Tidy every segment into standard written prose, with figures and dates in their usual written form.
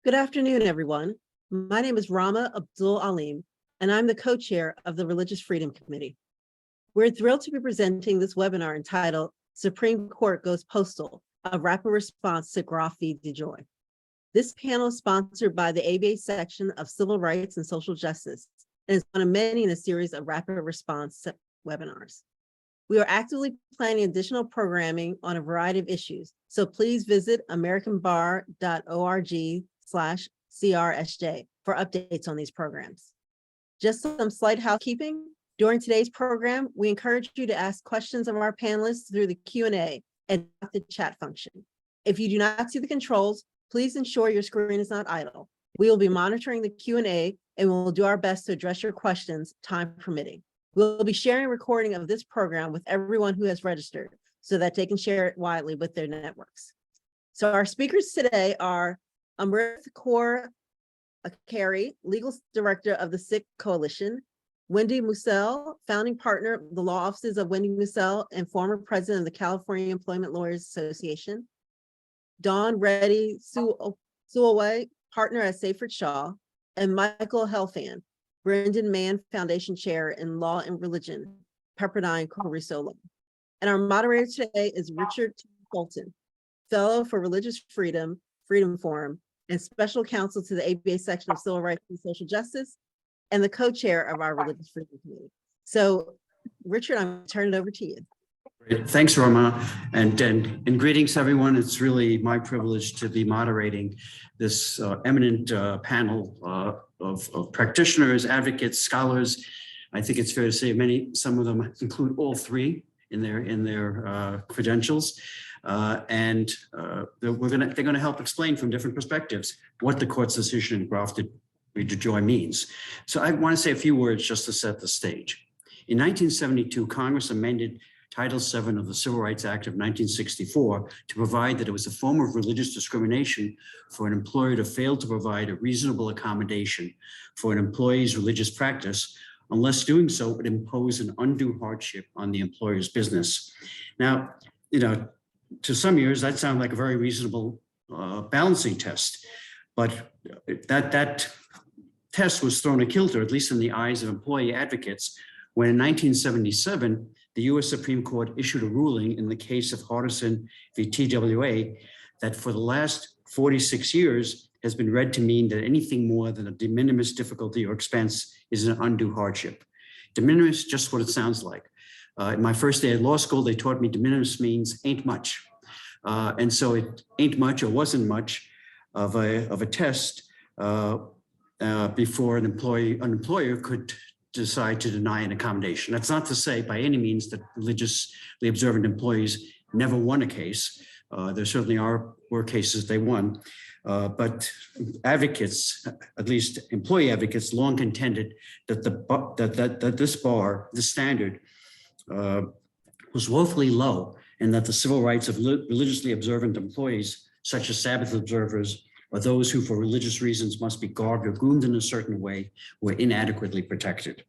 Good afternoon, everyone. My name is Rama Abdul Alim, and I'm the co-chair of the Religious Freedom Committee. We're thrilled to be presenting this webinar entitled Supreme Court Goes Postal, a rapid response to Groff v. DeJoy. This panel is sponsored by the ABA section of Civil Rights and Social Justice, and is one of many in a series of rapid response webinars. We are actively planning additional programming on a variety of issues, so please visit americanbar.org/CRSJ for updates on these programs. Just some slight housekeeping. During today's program, we encourage you to ask questions of our panelists through the Q&A and the chat function. If you do not see the controls, please ensure your screen is not idle. We will be monitoring the Q&A and we'll do our best to address your questions, time permitting. We'll be sharing a recording of this program with everyone who has registered so that they can share it widely with their networks. So our speakers today are Amrith Kaur, Aakre, Legal Director of the Sikh Coalition, Wendy Musell, founding partner of the law offices of Wendy Musell and former president of the California Employment Lawyers Association, Reddy, Solowey, partner at Seyfarth Shaw, and Michael Helfand, Brenden Mann Foundation Chair in Law and Religion, Pepperdine, Caruso. And our moderator today is Richard Foltin, Fellow for Religious Freedom, Freedom Forum, and Special Counsel to the ABA section of Civil Rights and Social Justice, and the co-chair of our Religious Freedom Committee. So, Richard, I'm gonna turn it over to you. Great. Thanks, Roma, and greetings, everyone. It's really my privilege to be moderating this eminent panel of practitioners, advocates, scholars. I think it's fair to say some of them include all three in their credentials, and they're going to help explain from different perspectives what the court's decision in Groff v. DeJoy means. So I want to say a few words just to set the stage. In 1972, Congress amended Title VII of the Civil Rights Act of 1964 to provide that it was a form of religious discrimination for an employer to fail to provide a reasonable accommodation for an employee's religious practice unless doing so would impose an undue hardship on the employer's business. Now, to some ears, that sounds like a very reasonable balancing test, but that test was thrown a kilter, at least in the eyes of employee advocates, when in 1977, the US Supreme Court issued a ruling in the case of Hardison v. TWA that for the last 46 years has been read to mean that anything more than a de minimis difficulty or expense is an undue hardship. De minimis, just what it sounds like. In my first day at law school, they taught me de minimis means ain't much. And so it ain't much or wasn't much of a test before an employer could decide to deny an accommodation. That's not to say by any means that religiously observant employees never won a case. There certainly were cases they won, but advocates, at least employee advocates, long contended that this standard was woefully low, and that the civil rights of religiously observant employees, such as Sabbath observers, or those who for religious reasons must be garbed or groomed in a certain way, were inadequately protected.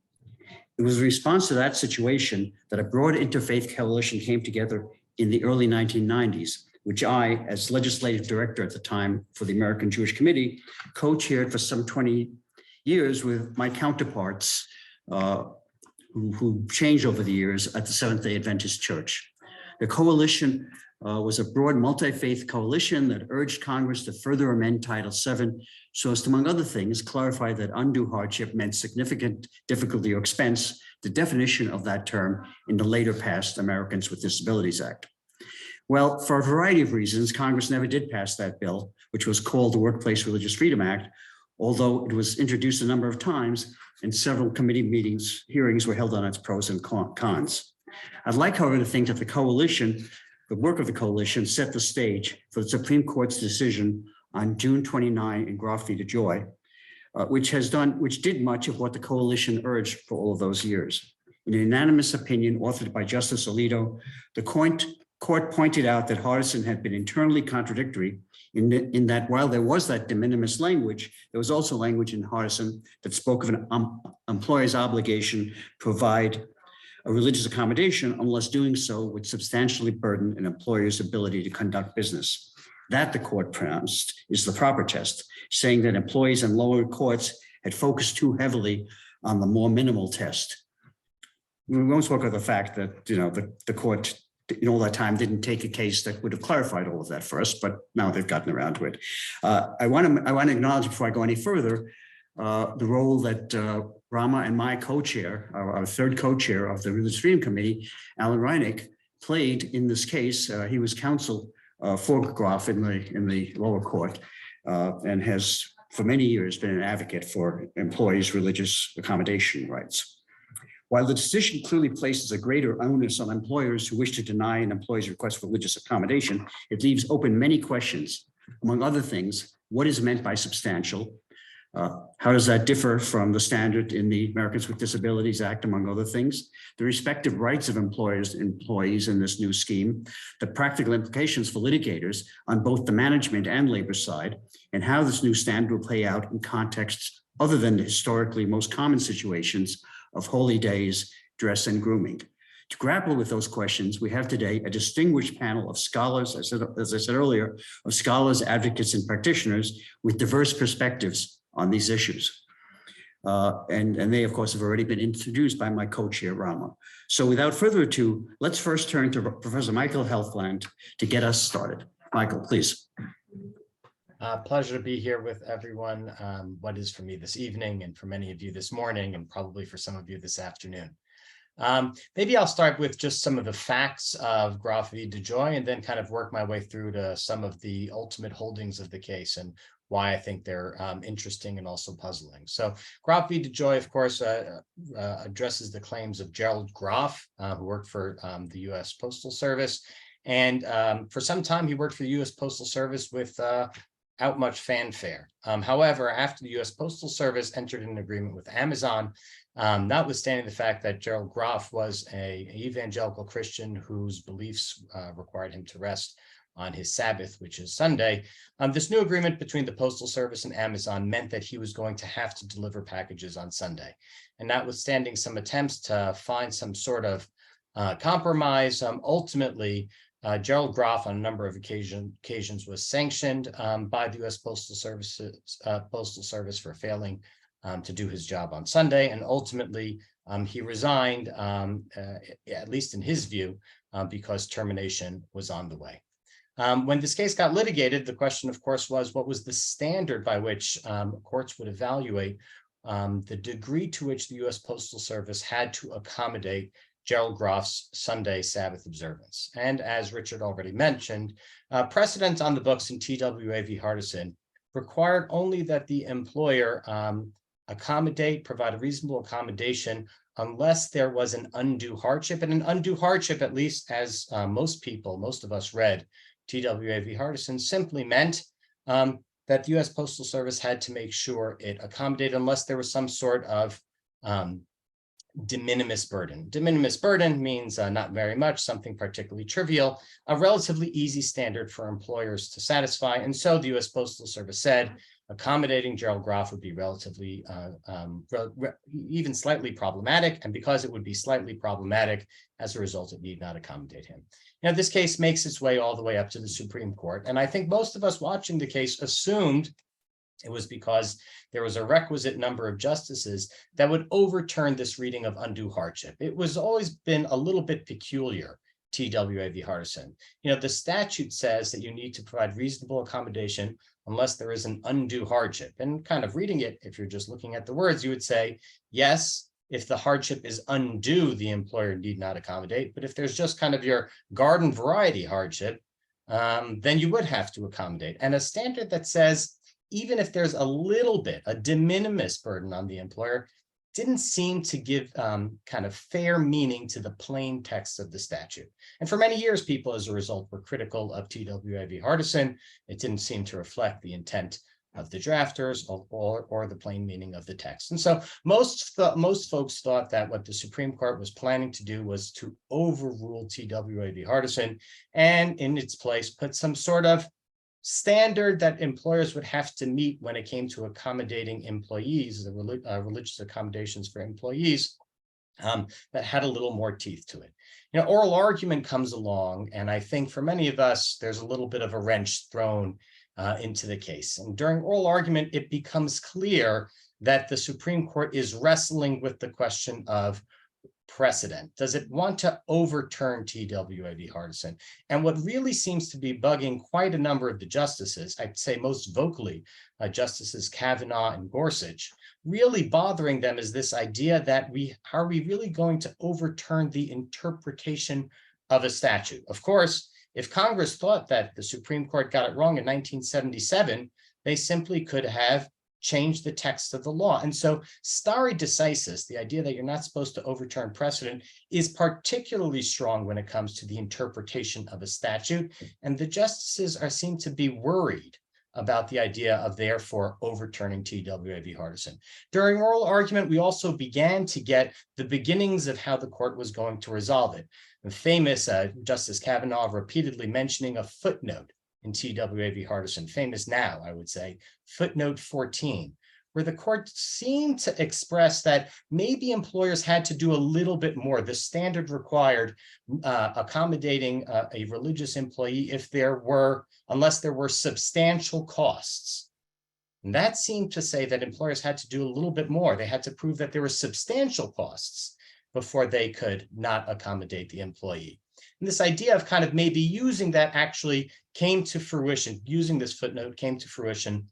It was a response to that situation that a broad interfaith coalition came together in the early 1990s, which I, as legislative director at the time for the American Jewish Committee, co-chaired for some 20 years with my counterparts who changed over the years at the Seventh-day Adventist Church. The coalition was a broad multi-faith coalition that urged Congress to further amend Title VII so as to, among other things, clarify that undue hardship meant significant difficulty or expense, the definition of that term in the later passed Americans with Disabilities Act. Well, for a variety of reasons, Congress never did pass that bill, which was called the Workplace Religious Freedom Act, although it was introduced a number of times and several committee hearings were held on its pros and cons. I'd like, however, to think that the work of the coalition set the stage for the Supreme Court's decision on June 29 in Groff v. DeJoy, which did much of what the coalition urged for all of those years. In a unanimous opinion authored by Justice Alito, the court pointed out that Hardison had been internally contradictory in that while there was that de minimis language, there was also language in Hardison that spoke of an employer's obligation to provide a religious accommodation unless doing so would substantially burden an employer's ability to conduct business. That, the court pronounced, is the proper test, saying that employees in lower courts had focused too heavily on the more minimal test. We won't spoke of the fact that, the court in all that time didn't take a case that would have clarified all of that for us, but now they've gotten around to it. I want to acknowledge before I go any further, the role that Rama and my co-chair, our third co-chair of the Religious Freedom Committee, Alan Reineck, played in this case. He was counsel for Groff in the lower court and has for many years been an advocate for employees' religious accommodation rights. While the decision clearly places a greater onus on employers who wish to deny an employee's request for religious accommodation, it leaves open many questions. Among other things, what is meant by substantial? How does that differ from the standard in the Americans with Disabilities Act, among other things? The respective rights of employers and employees in this new scheme, the practical implications for litigators on both the management and labor side, and how this new standard will play out in contexts other than the historically most common situations of holy days, dress, and grooming. To grapple with those questions, we have today a distinguished panel of scholars, as I said earlier, of scholars, advocates, and practitioners with diverse perspectives on these issues. And they, of course, have already been introduced by my co-chair, Rama. So without further ado, let's first turn to Professor Michael Helfand to get us started. Michael, please. Pleasure to be here with everyone. What is for me this evening, and for many of you this morning, and probably for some of you this afternoon. Maybe I'll start with just some of the facts of Groff v. DeJoy, and then kind of work my way through to some of the ultimate holdings of the case and why I think they're interesting and also puzzling. So Groff v. DeJoy, of course, addresses the claims of Gerald Groff, who worked for the U.S. Postal Service. And for some time, he worked for the U.S. Postal Service without much fanfare. However, after the U.S. Postal Service entered an agreement with Amazon, notwithstanding the fact that Gerald Groff was an evangelical Christian whose beliefs required him to rest on his Sabbath, which is Sunday, this new agreement between the Postal Service and Amazon meant that he was going to have to deliver packages on Sunday. And notwithstanding some attempts to find some sort of compromise, ultimately, Gerald Groff on a number of occasions was sanctioned by the U.S. Postal Service for failing to do his job on Sunday. And ultimately, he resigned, at least in his view, because termination was on the way. When this case got litigated, the question, of course, was what was the standard by which courts would evaluate the degree to which the U.S. Postal Service had to accommodate Gerald Groff's Sunday Sabbath observance. And as Richard already mentioned, precedent on the books in TWA v. Hardison required only that the employer provide a reasonable accommodation unless there was an undue hardship. And an undue hardship, at least as most of us read TWA v. Hardison, simply meant that the U.S. Postal Service had to make sure it accommodated unless there was some sort of de minimis burden. De minimis burden means not very much, something particularly trivial, a relatively easy standard for employers to satisfy. And so the U.S. Postal Service said accommodating Gerald Groff would be relatively, even slightly problematic. And because it would be slightly problematic, as a result, it need not accommodate him. Now, this case makes its way all the way up to the Supreme Court. And I think most of us watching the case assumed it was because there was a requisite number of justices that would overturn this reading of undue hardship. It was always been a little bit peculiar, TWA v. Hardison. The statute says that you need to provide reasonable accommodation unless there is an undue hardship. And kind of reading it, if you're just looking at the words, you would say, yes, if the hardship is undue, the employer need not accommodate. But if there's just kind of your garden variety hardship, then you would have to accommodate. And a standard that says, even if there's a little bit, a de minimis burden on the employer, didn't seem to give kind of fair meaning to the plain text of the statute. And for many years, people, as a result, were critical of TWA v. Hardison. It didn't seem to reflect the intent of the drafters or the plain meaning of the text. And so most folks thought that what the Supreme Court was planning to do was to overrule TWA v. Hardison and in its place put some sort of standard that employers would have to meet when it came to accommodating employees, the religious accommodations for employees, that had a little more teeth to it. You know, oral argument comes along, and I think for many of us, there's a little bit of a wrench thrown into the case. And during oral argument, it becomes clear that the Supreme Court is wrestling with the question of precedent. Does it want to overturn TWA v. Hardison? And what really seems to be bugging quite a number of the justices, I'd say most vocally, Justices Kavanaugh and Gorsuch, really bothering them is this idea that are we really going to overturn the interpretation of a statute? Of course, if Congress thought that the Supreme Court got it wrong in 1977, they simply could have changed the text of the law. And so stare decisis, the idea that you're not supposed to overturn precedent, is particularly strong when it comes to the interpretation of a statute. And the justices seem to be worried about the idea of therefore overturning TWA v. Hardison. During oral argument, we also began to get the beginnings of how the court was going to resolve it. The famous Justice Kavanaugh repeatedly mentioning a footnote in TWA v. Hardison, famous now, I would say, footnote 14, where the court seemed to express that maybe employers had to do a little bit more. The standard required accommodating a religious employee unless there were substantial costs. And that seemed to say that employers had to do a little bit more. They had to prove that there were substantial costs before they could not accommodate the employee. And this idea of kind of maybe using that actually came to fruition, using this footnote came to fruition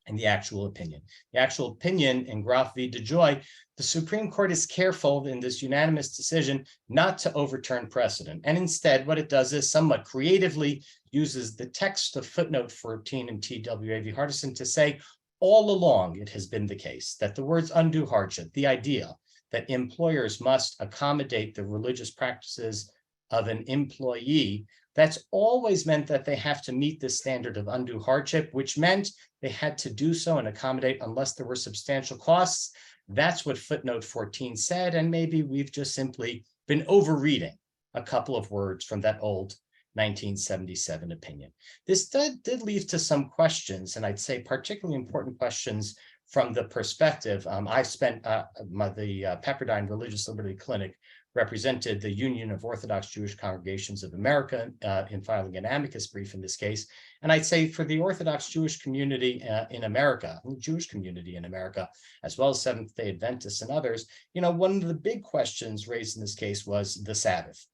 in the actual opinion. The actual opinion in Groff v. DeJoy, the Supreme Court is careful in this unanimous decision not to overturn precedent. And instead, what it does is somewhat creatively uses the text of footnote 14 in TWA v. Hardison to say, all along it has been the case that the words undue hardship, the idea that employers must accommodate the religious practices of an employee, that's always meant that they have to meet the standard of undue hardship, which meant they had to do so and accommodate unless there were substantial costs. That's what footnote 14 said, and maybe we've just simply been overreading a couple of words from that old 1977 opinion. This did lead to some questions, and I'd say particularly important questions from the perspective. I spent the Pepperdine Religious Liberty Clinic represented the Union of Orthodox Jewish Congregations of America in filing an amicus brief in this case. And I'd say for the Orthodox Jewish community in America, Jewish community in America, as well as Seventh-day Adventists and others, one of the big questions raised in this case was the Sabbath.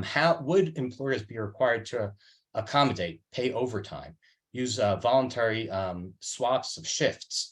How would employers be required to accommodate, pay overtime, use voluntary swaps of shifts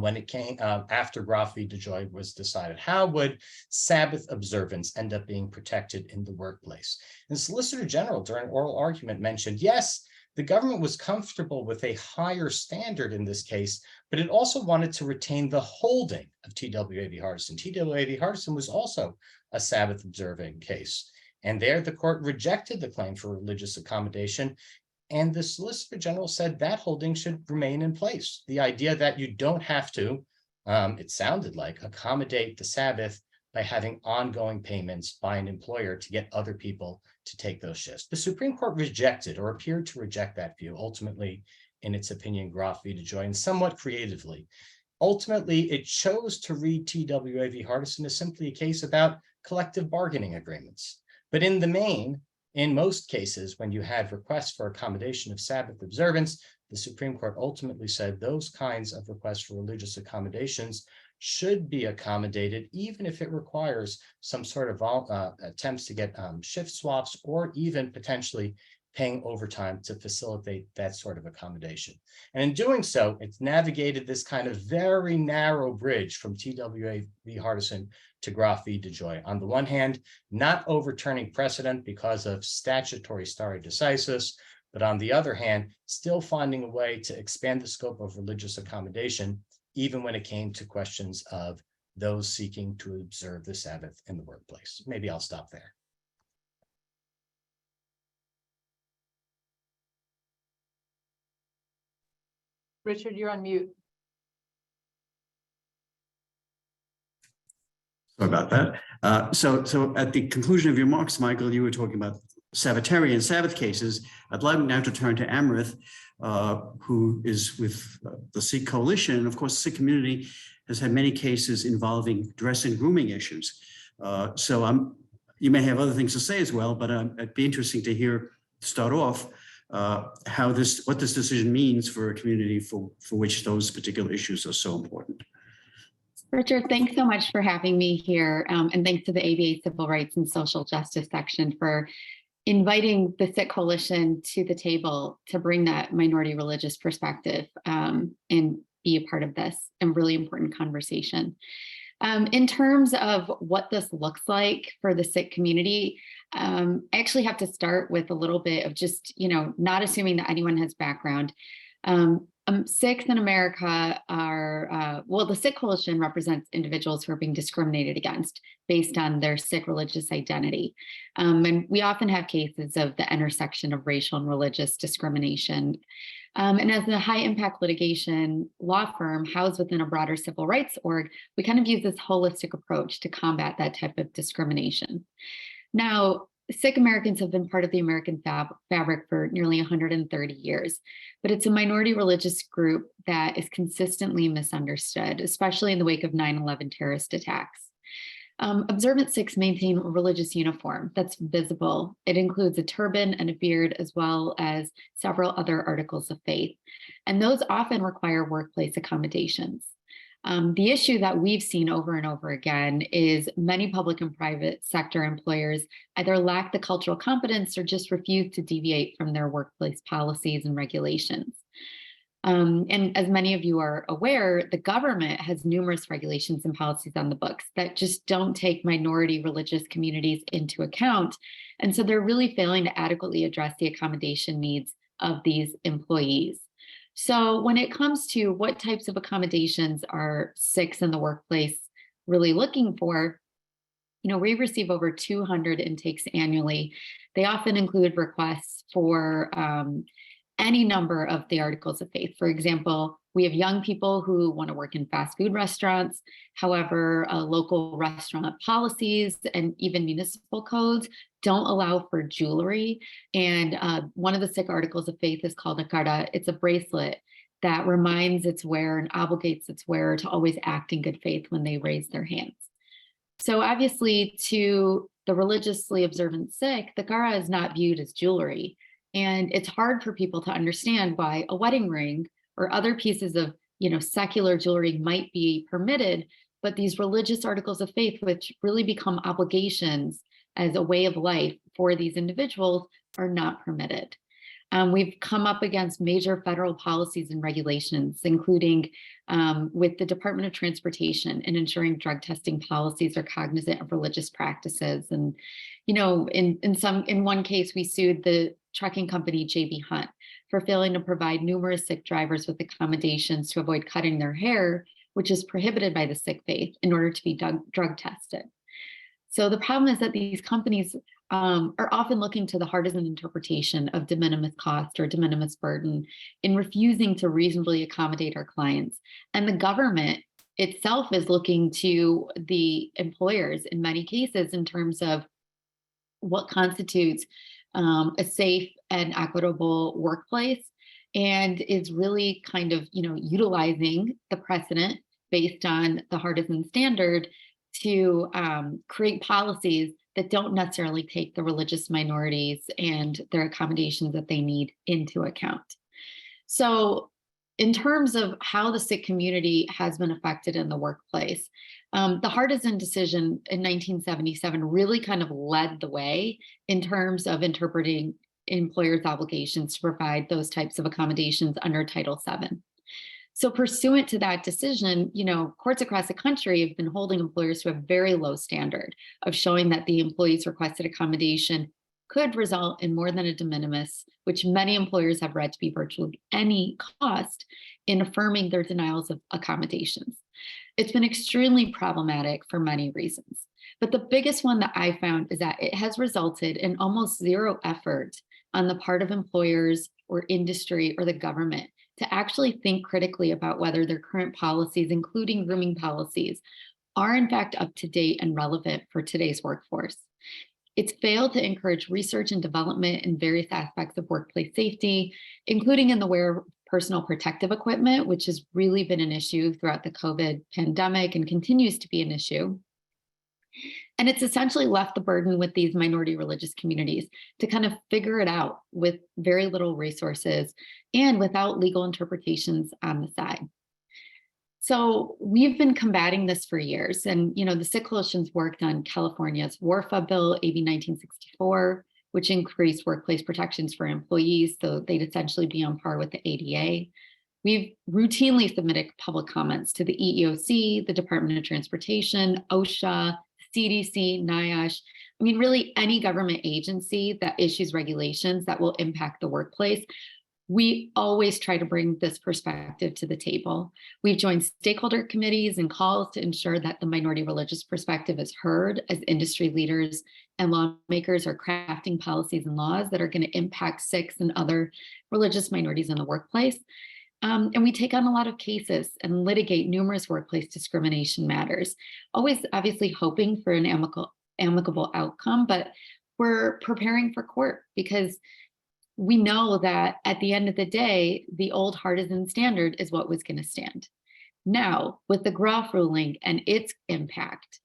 when it came after Groff v. DeJoy was decided? How would Sabbath observance end up being protected in the workplace? And the Solicitor General during oral argument mentioned, yes, the government was comfortable with a higher standard in this case, but it also wanted to retain the holding of TWA v. Hardison. TWA v. Hardison was also a Sabbath observing case. And there the court rejected the claim for religious accommodation. And the Solicitor General said that holding should remain in place. The idea that you don't have to, it sounded like, accommodate the Sabbath by having ongoing payments by an employer to get other people to take those shifts. The Supreme Court rejected or appeared to reject that view, ultimately, in its opinion, Groff v. DeJoy, and somewhat creatively. Ultimately, it chose to read TWA v. Hardison as simply a case about collective bargaining agreements. But in the main, in most cases, when you had requests for accommodation of Sabbath observance, the Supreme Court ultimately said those kinds of requests for religious accommodations should be accommodated, even if it requires some sort of attempts to get shift swaps or even potentially paying overtime to facilitate that sort of accommodation. And in doing so, it's navigated this kind of very narrow bridge from TWA v. Hardison to Groff v. DeJoy. On the one hand, not overturning precedent because of statutory stare decisis, but on the other hand, still finding a way to expand the scope of religious accommodation, even when it came to questions of those seeking to observe the Sabbath in the workplace. Maybe I'll stop there. Richard, you're on mute. Sorry about that. So at the conclusion of your remarks, Michael, you were talking about Sabbatarian Sabbath cases. I'd like now to turn to Amrith. who is with the Sikh Coalition. And of course, the Sikh community has had many cases involving dress and grooming issues. You may have other things to say as well, but it'd be interesting to hear, to start off, what this decision means for a community for which those particular issues are so important. Richard, thanks so much for having me here. And thanks to the ABA Civil Rights and Social Justice section for inviting the Sikh Coalition to the table to bring that minority religious perspective and be a part of this and really important conversation. In terms of what this looks like for the Sikh community, I actually have to start with a little bit of just, not assuming that anyone has background. Sikhs in America are, the Sikh Coalition represents individuals who are being discriminated against based on their Sikh religious identity. And we often have cases of the intersection of racial and religious discrimination. And as a high impact litigation law firm housed within a broader civil rights org, we kind of use this holistic approach to combat that type of discrimination. Now, Sikh Americans have been part of the American fabric for nearly 130 years, but it's a minority religious group that is consistently misunderstood, especially in the wake of 9/11 terrorist attacks. Observant Sikhs maintain a religious uniform that's visible. It includes a turban and a beard, as well as several other articles of faith. And those often require workplace accommodations. The issue that we've seen over and over again is many public and private sector employers either lack the cultural competence or just refuse to deviate from their workplace policies and regulations. And as many of you are aware, the government has numerous regulations and policies on the books that just don't take minority religious communities into account. And so they're really failing to adequately address the accommodation needs of these employees. So when it comes to what types of accommodations are Sikhs in the workplace really looking for, we receive over 200 intakes annually. They often include requests for any number of the articles of faith. For example, we have young people who want to work in fast food restaurants. However, local restaurant policies and even municipal codes don't allow for jewelry. And one of the Sikh articles of faith is called Aakre. It's a bracelet that reminds its wearer and obligates its wearer to always act in good faith when they raise their hands. So obviously, to the religiously observant Sikh, the Aakre is not viewed as jewelry. And it's hard for people to understand why a wedding ring or other pieces of, secular jewelry might be permitted, but these religious articles of faith, which really become obligations as a way of life for these individuals, are not permitted. We've come up against major federal policies and regulations, including with the Department of Transportation and ensuring drug testing policies are cognizant of religious practices. And, in one case, we sued the trucking company JB Hunt for failing to provide numerous Sikh drivers with accommodations to avoid cutting their hair, which is prohibited by the Sikh faith, in order to be drug tested. So the problem is that these companies are often looking to the partisan interpretation of de minimis cost or de minimis burden in refusing to reasonably accommodate our clients. And the government itself is looking to the employers in many cases in terms of what constitutes a safe and equitable workplace, and is really kind of, utilizing the precedent based on the partisan standard to create policies that don't necessarily take the religious minorities and their accommodations that they need into account. So in terms of how the Sikh community has been affected in the workplace, the Hardison decision in 1977 really kind of led the way in terms of interpreting employers' obligations to provide those types of accommodations under Title VII. So pursuant to that decision, courts across the country have been holding employers to a very low standard of showing that the employee's requested accommodation could result in more than a de minimis, which many employers have read to be virtually any cost, in affirming their denials of accommodations. It's been extremely problematic for many reasons. But the biggest one that I found is that it has resulted in almost zero effort on the part of employers or industry or the government to actually think critically about whether their current policies, including grooming policies, are in fact up to date and relevant for today's workforce. It's failed to encourage research and development in various aspects of workplace safety, including in the wear of personal protective equipment, which has really been an issue throughout the COVID pandemic and continues to be an issue. And it's essentially left the burden with these minority religious communities to kind of figure it out with very little resources and without legal interpretations on the side. So we've been combating this for years. And, the Sikh Coalition's worked on California's WARFA bill, AB 1964, which increased workplace protections for employees so they'd essentially be on par with the ADA. We've routinely submitted public comments to the EEOC, the Department of Transportation, OSHA, CDC, NIOSH. I mean, really any government agency that issues regulations that will impact the workplace. We always try to bring this perspective to the table. We've joined stakeholder committees and calls to ensure that the minority religious perspective is heard as industry leaders and lawmakers are crafting policies and laws that are going to impact Sikhs and other religious minorities in the workplace. And we take on a lot of cases and litigate numerous workplace discrimination matters, always obviously hoping for an amicable outcome, but we're preparing for court because we know that at the end of the day, the old partisan standard is what was going to stand. Now, with the Groff ruling and its impact,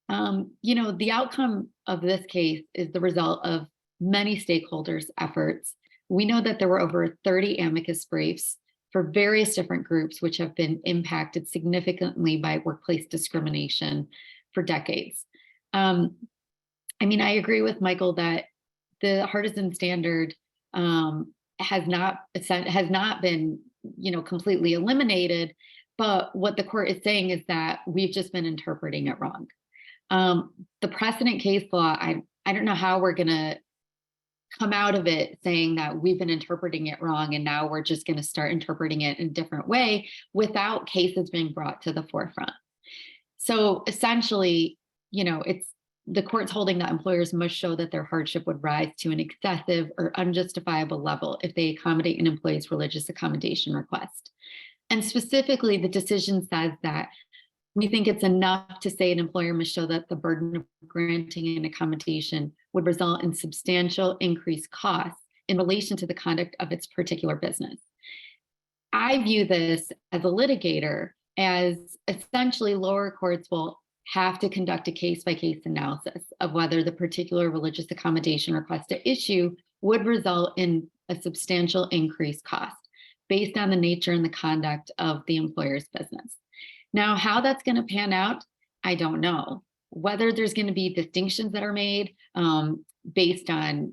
the outcome of this case is the result of many stakeholders' efforts. We know that there were over 30 amicus briefs for various different groups which have been impacted significantly by workplace discrimination for decades. I agree with Michael that the partisan standard has not been, completely eliminated, but what the court is saying is that we've just been interpreting it wrong. The precedent case law, I don't know how we're going to come out of it saying that we've been interpreting it wrong and now we're just going to start interpreting it in a different way without cases being brought to the forefront. So essentially, it's the court's holding that employers must show that their hardship would rise to an excessive or unjustifiable level if they accommodate an employee's religious accommodation request. And specifically, the decision says that we think it's enough to say an employer must show that the burden of granting an accommodation would result in substantial increased costs in relation to the conduct of its particular business. I view this as a litigator as essentially lower courts will have to conduct a case-by-case analysis of whether the particular religious accommodation request at issue would result in a substantial increased cost based on the nature and the conduct of the employer's business. Now, how that's going to pan out, I don't know. Whether there's going to be distinctions that are made based on,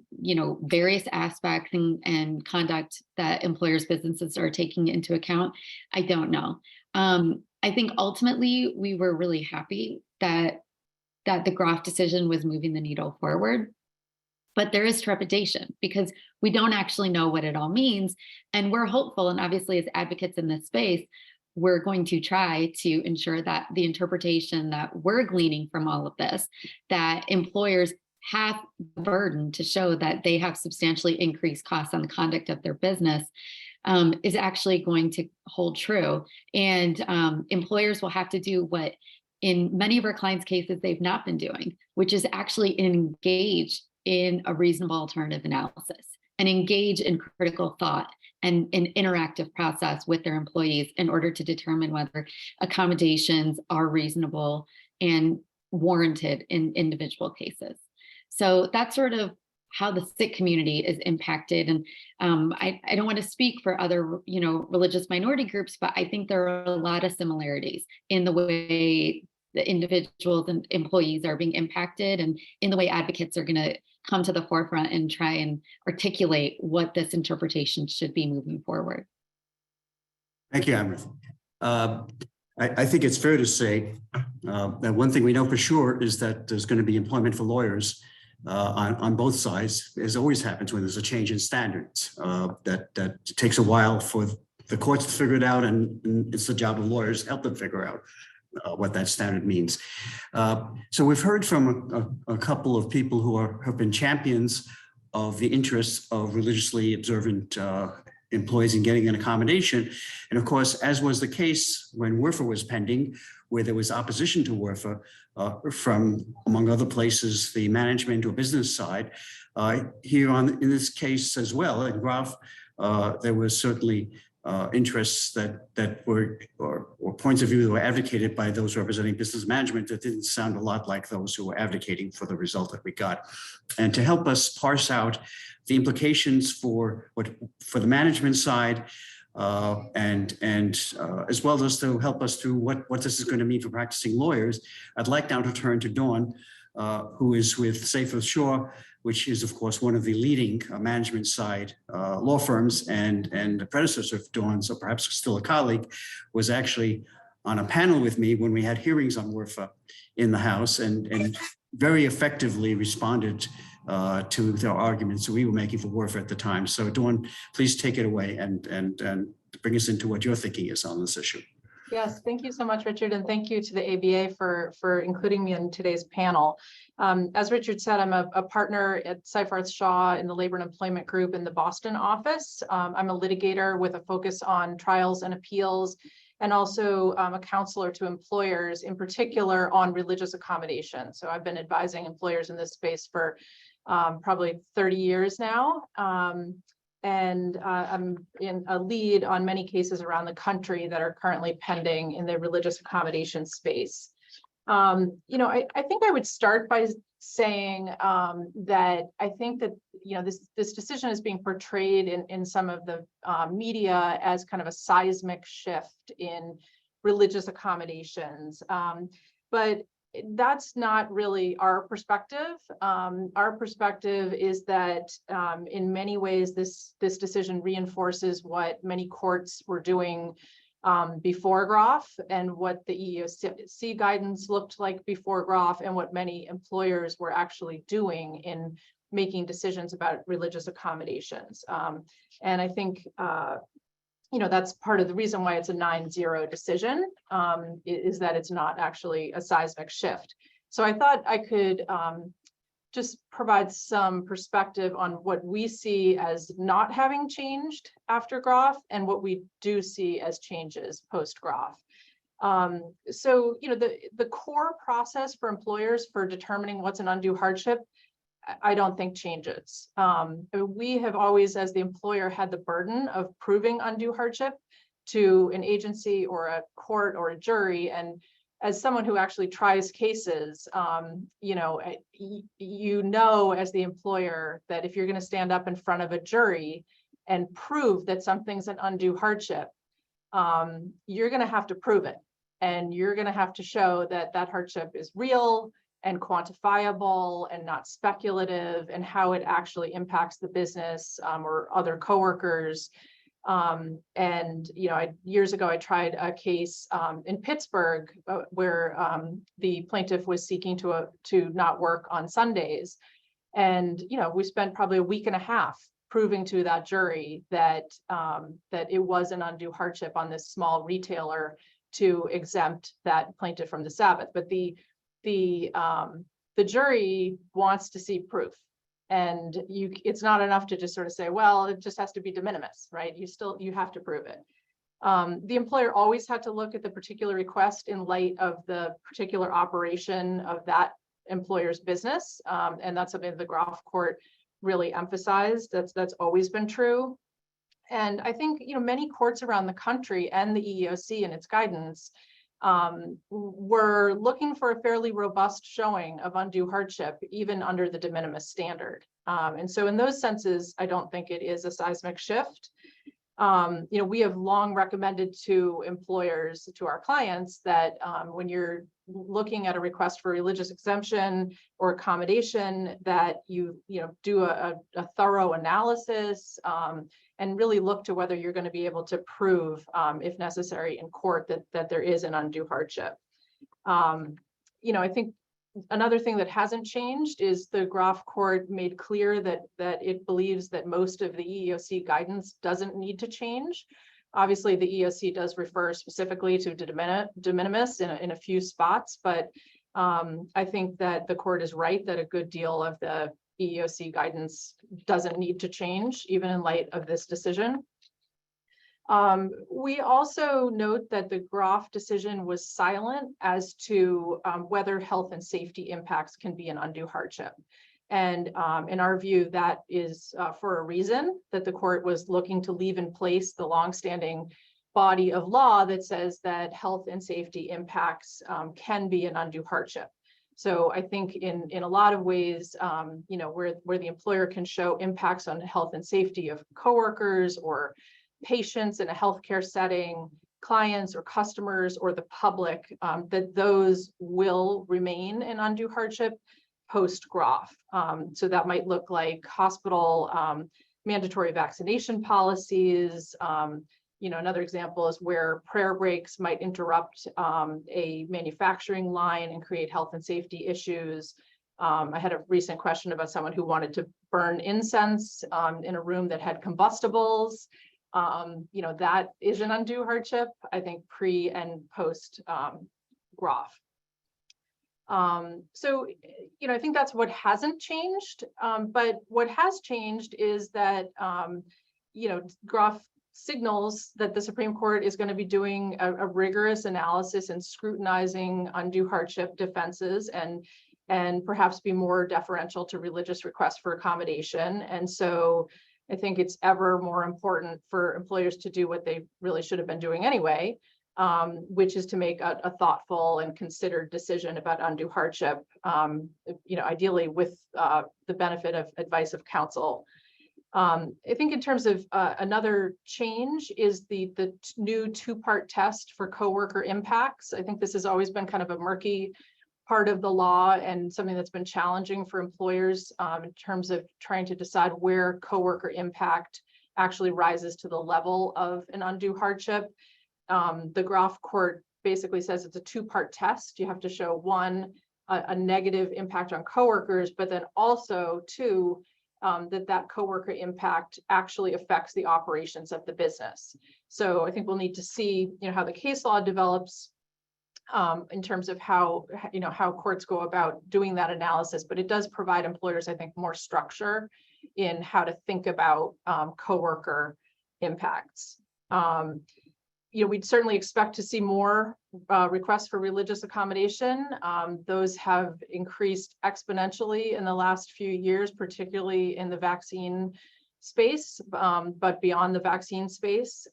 various aspects and conduct that employers' businesses are taking into account, I don't know. I think ultimately we were really happy that the Groff decision was moving the needle forward. But there is trepidation because we don't actually know what it all means. And we're hopeful, and obviously as advocates in this space, we're going to try to ensure that the interpretation that we're gleaning from all of this, that employers have the burden to show that they have substantially increased costs on the conduct of their business, is actually going to hold true. And employers will have to do what in many of our clients' cases they've not been doing, which is actually engage in a reasonable alternative analysis and engage in critical thought and an interactive process with their employees in order to determine whether accommodations are reasonable and warranted in individual cases. So that's sort of how the Sikh community is impacted. And I don't want to speak for other, religious minority groups, but I think there are a lot of similarities in the way the individuals and employees are being impacted and in the way advocates are going to come to the forefront and try and articulate what this interpretation should be moving forward. Thank you, Amrith. I think it's fair to say that one thing we know for sure is that there's going to be employment for lawyers on both sides, as always happens when there's a change in standards. That takes a while for the courts to figure it out, and it's the job of lawyers to help them figure out what that standard means. So we've heard from a couple of people who have been champions of the interests of religiously observant employees in getting an accommodation. And of course, as was the case when WRFA was pending, where there was opposition to WRFA from, among other places, the management or business side. Here in this case as well, in Groff, there was certainly interests that were, or points of view that were advocated by those representing business management that didn't sound a lot like those who were advocating for the result that we got. And to help us parse out the implications for the management side, and as well as to help us through what this is going to mean for practicing lawyers, I'd like now to turn to Dawn, who is with Seyfarth Shaw, which is, of course, one of the leading management side law firms, and the predecessor of Dawn, so perhaps still a colleague, was actually on a panel with me when we had hearings on WRFA in the House, and very effectively responded to the arguments that we were making for WRFA at the time. So Dawn, please take it away and bring us into what your thinking is on this issue. Yes, thank you so much, Richard, and thank you to the ABA for including me in today's panel. As Richard said, I'm a partner at Seyfarth Shaw in the Labor and Employment Group in the Boston office. I'm a litigator with a focus on trials and appeals, and also a counselor to employers, in particular on religious accommodation. So I've been advising employers in this space for probably 30 years now. And I'm in a lead on many cases around the country that are currently pending in the religious accommodation space. I think I would start by saying that I think that this decision is being portrayed in some of the media as kind of a seismic shift in religious accommodations, but that's not really our perspective. Our perspective is that in many ways, this decision reinforces what many courts were doing before Groff, and what the EEOC guidance looked like before Groff, and what many employers were actually doing in making decisions about religious accommodations. And I think that's part of the reason why it's a 9-0 decision, is that it's not actually a seismic shift. So I thought I could just provide some perspective on what we see as not having changed after Groff, and what we do see as changes post-Groff. So the core process for employers for determining what's an undue hardship, I don't think changes. We have always, as the employer, had the burden of proving undue hardship to an agency or a court or a jury. And as someone who actually tries cases, as the employer, that if you're going to stand up in front of a jury and prove that something's an undue hardship, you're going to have to prove it. And you're going to have to show that that hardship is real and quantifiable and not speculative, and how it actually impacts the business or other coworkers. Years ago, I tried a case in Pittsburgh where the plaintiff was seeking to not work on Sundays. And, we spent probably a week and a half proving to that jury that it was an undue hardship on this small retailer to exempt that plaintiff from the Sabbath. But the jury wants to see proof, and it's not enough to just sort of say, well, it just has to be de minimis, right? You have to prove it. The employer always had to look at the particular request in light of the particular operation of that employer's business, and that's something the Groff court really emphasized. That's always been true. And I think many courts around the country and the EEOC and its guidance were looking for a fairly robust showing of undue hardship, even under the de minimis standard. And so in those senses, I don't think it is a seismic shift. We have long recommended to employers, to our clients, that when you're looking at a request for religious exemption or accommodation, that you do a thorough analysis and really look to whether you're going to be able to prove, if necessary in court, that there is an undue hardship. I think another thing that hasn't changed is the Groff court made clear that it believes that most of the EEOC guidance doesn't need to change. Obviously, the EEOC does refer specifically to de minimis in a few spots, but I think that the court is right that a good deal of the EEOC guidance doesn't need to change, even in light of this decision. We also note that the Groff decision was silent as to whether health and safety impacts can be an undue hardship. And in our view, that is for a reason, that the court was looking to leave in place the longstanding body of law that says that health and safety impacts can be an undue hardship. So I think in a lot of ways, you know, where the employer can show impacts on health and safety of coworkers or patients in a healthcare setting, clients or customers or the public, that those will remain an undue hardship post-Groff. So that might look like hospital mandatory vaccination policies. You know, another example is where prayer breaks might interrupt a manufacturing line and create health and safety issues. I had a recent question about someone who wanted to burn incense in a room that had combustibles. You know, that is an undue hardship, I think, pre and post Groff. So, you know, I think that's what hasn't changed. But what has changed is that, you know, Groff signals that the Supreme Court is going to be doing a rigorous analysis and scrutinizing undue hardship defenses and perhaps be more deferential to religious requests for accommodation. And so I think it's ever more important for employers to do what they really should have been doing anyway, which is to make a thoughtful and considered decision about undue hardship, you know, ideally with the benefit of advice of counsel. I think in terms of another change is the new two-part test for coworker impacts. I think this has always been kind of a murky part of the law and something that's been challenging for employers in terms of trying to decide where coworker impact actually rises to the level of an undue hardship. The Groff court basically says it's a two-part test. You have to show one, a negative impact on coworkers, but then also two, that coworker impact actually affects the operations of the business. So I think we'll need to see, you know, how the case law develops in terms of how, you know, how courts go about doing that analysis, but it does provide employers, I think, more structure in how to think about coworker impacts. You know, we'd certainly expect to see more requests for religious accommodation. Those have increased exponentially in the last few years, particularly in the vaccine space, but beyond the vaccine space.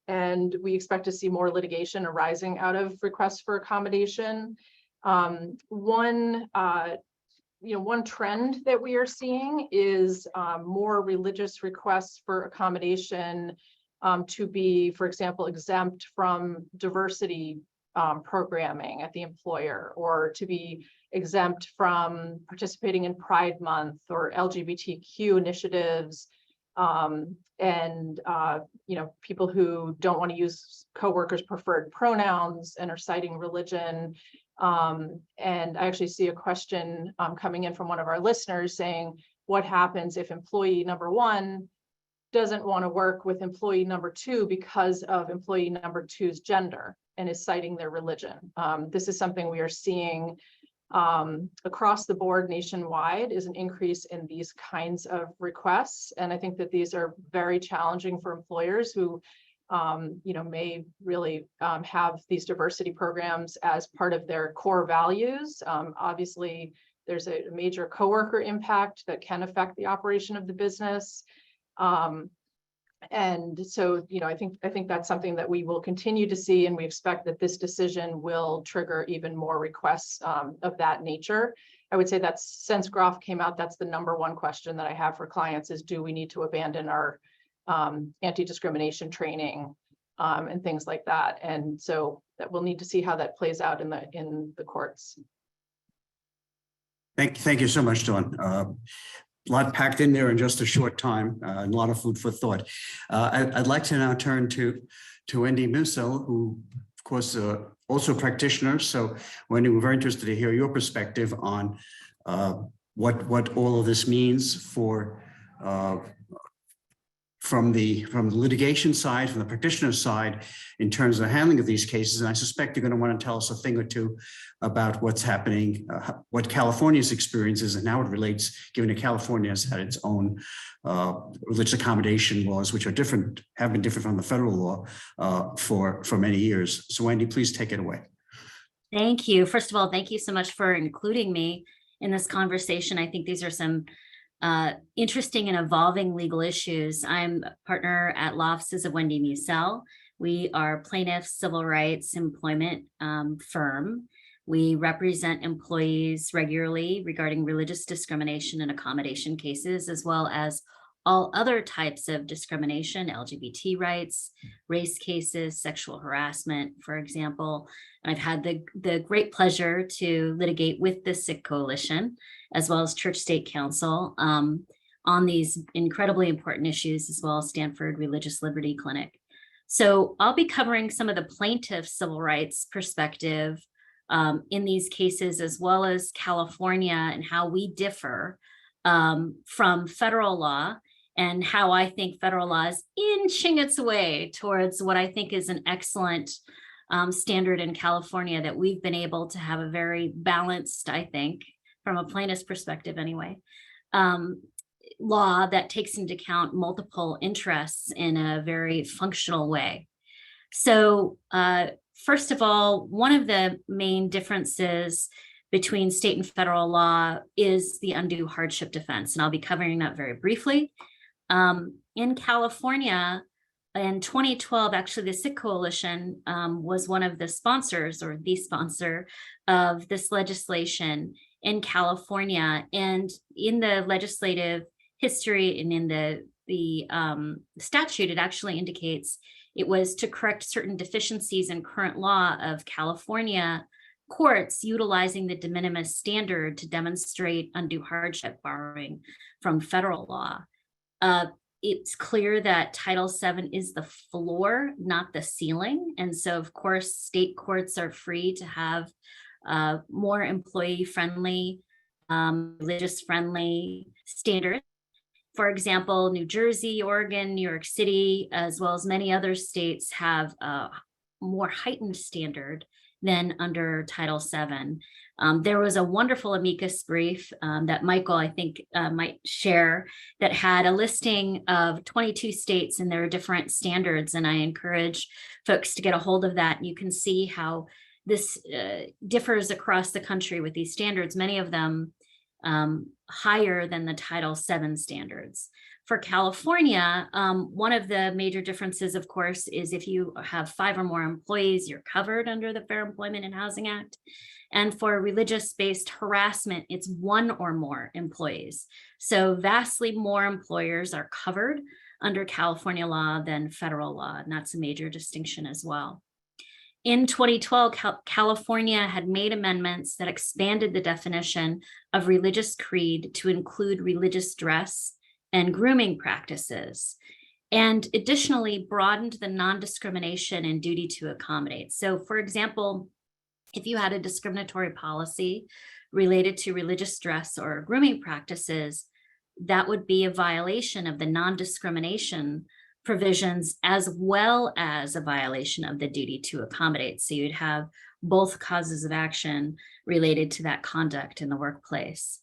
And we expect to see more litigation arising out of requests for accommodation. One trend that we are seeing is more religious requests for accommodation to be, for example, exempt from diversity programming at the employer, or to be exempt from participating in Pride Month or LGBTQ initiatives, and you know, people who don't want to use coworkers' preferred pronouns and are citing religion. And I actually see a question coming in from one of our listeners saying, what happens if employee number one doesn't want to work with employee number two because of employee number two's gender and is citing their religion? This is something we are seeing across the board nationwide, is an increase in these kinds of requests. And I think that these are very challenging for employers who you know, may really have these diversity programs as part of their core values. Obviously, there's a major coworker impact that can affect the operation of the business. And so, you know, I think that's something that we will continue to see, and we expect that this decision will trigger even more requests of that nature. I would say that since Groff came out, that's the number one question that I have for clients is, do we need to abandon our anti-discrimination training and things like that? And so that we'll need to see how that plays out in the courts. Thank you so much, Dawn. A lot packed in there in just a short time, and a lot of food for thought. I'd like to now turn to Wendy Musell, who, of course, also a practitioner. So, Wendy, we're very interested to hear your perspective on what all of this means for from the litigation side, from the practitioner side, in terms of the handling of these cases. And I suspect you're going to want to tell us a thing or two about what's happening, what California's experience is and how it relates, given that California has had its own religious accommodation laws, which are different, have been different from the federal law for many years. So Wendy, please take it away. Thank you. First of all, thank you so much for including me in this conversation. I think these are some interesting and evolving legal issues. I'm a partner at law offices of Wendy Musell. We are plaintiff civil rights employment firm. We represent employees regularly regarding religious discrimination and accommodation cases, as well as all other types of discrimination, LGBT rights, race cases, sexual harassment, for example. And I've had the great pleasure to litigate with the Sikh Coalition, as well as Church State Counsel, on these incredibly important issues, as well as Stanford Religious Liberty Clinic. So I'll be covering some of the plaintiff civil rights perspective in these cases, as well as California and how we differ from federal law, and how I think federal law is inching its way towards what I think is an excellent standard in California, that we've been able to have a very balanced, I think, from a plaintiff's perspective anyway, law that takes into account multiple interests in a very functional way. So first of all, one of the main differences between state and federal law is the undue hardship defense, and I'll be covering that very briefly. In California, in 2012, actually, the Sikh Coalition was one of the sponsors, or the sponsor, of this legislation in California. And in the legislative history and in the statute, it actually indicates it was to correct certain deficiencies in current law of California courts utilizing the de minimis standard to demonstrate undue hardship borrowing from federal law. It's clear that Title VII is the floor, not the ceiling. And so, of course, state courts are free to have more employee-friendly, religious-friendly standards. For example, New Jersey, Oregon, New York City, as well as many other states have a more heightened standard than under Title VII. There was a wonderful amicus brief that Michael, I think, might share, that had a listing of 22 states and their different standards. And I encourage folks to get a hold of that. You can see how this differs across the country with these standards, many of them higher than the Title VII standards. For California, one of the major differences, of course, is if you have 5 or more employees, you're covered under the Fair Employment and Housing Act. And for religious-based harassment, it's 1 or more employees. So vastly more employers are covered under California law than federal law, and that's a major distinction as well. In 2012, California had made amendments that expanded the definition of religious creed to include religious dress and grooming practices, and additionally broadened the non-discrimination and duty to accommodate. So, for example, if you had a discriminatory policy related to religious dress or grooming practices, that would be a violation of the non-discrimination provisions, as well as a violation of the duty to accommodate. So you'd have both causes of action related to that conduct in the workplace.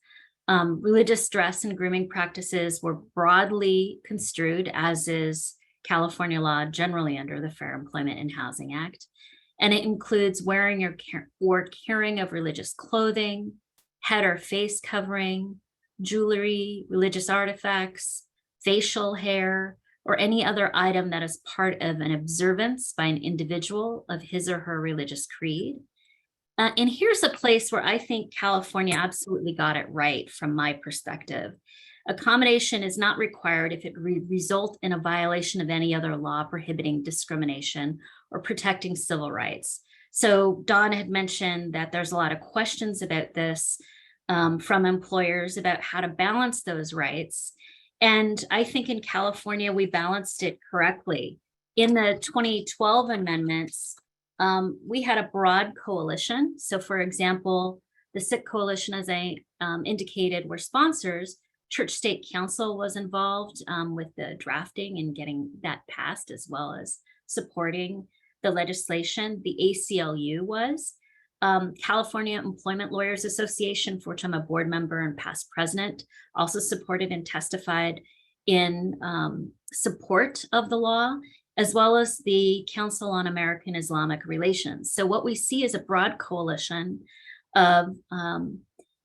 Religious dress and grooming practices were broadly construed, as is California law generally under the Fair Employment and Housing Act. And it includes wearing or carrying of religious clothing, head or face covering, jewelry, religious artifacts, facial hair, or any other item that is part of an observance by an individual of his or her religious creed. And here's a place where I think California absolutely got it right from my perspective. Accommodation is not required if it result in a violation of any other law prohibiting discrimination or protecting civil rights. So Dawn had mentioned that there's a lot of questions about this from employers about how to balance those rights. And I think in California, we balanced it correctly. In the 2012 amendments, we had a broad coalition. So for example, the Sikh Coalition, as I indicated, were sponsors. Church State Council was involved with the drafting and getting that passed, as well as supporting the legislation. The ACLU was. California Employment Lawyers Association, for which I'm a board member and past president, also supported and testified in support of the law, as well as the Council on American Islamic Relations. So what we see is a broad coalition of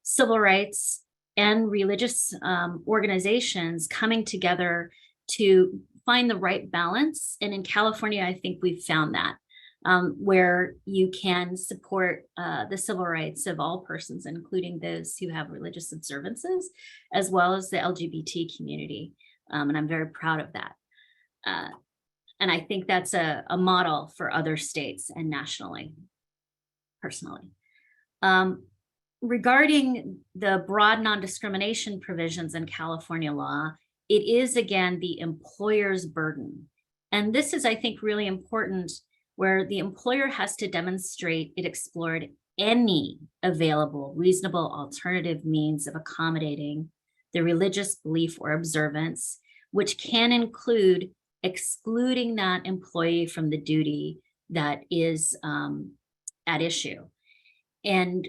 civil rights and religious organizations coming together to find the right balance. And in California, I think we've found that, where you can support the civil rights of all persons, including those who have religious observances, as well as the LGBT community. And I'm very proud of that. And I think that's a model for other states and nationally, personally. Regarding the broad non-discrimination provisions in California law, it is, again, the employer's burden. And this is, I think, really important, where the employer has to demonstrate it explored any available reasonable alternative means of accommodating the religious belief or observance, which can include excluding that employee from the duty that is at issue. And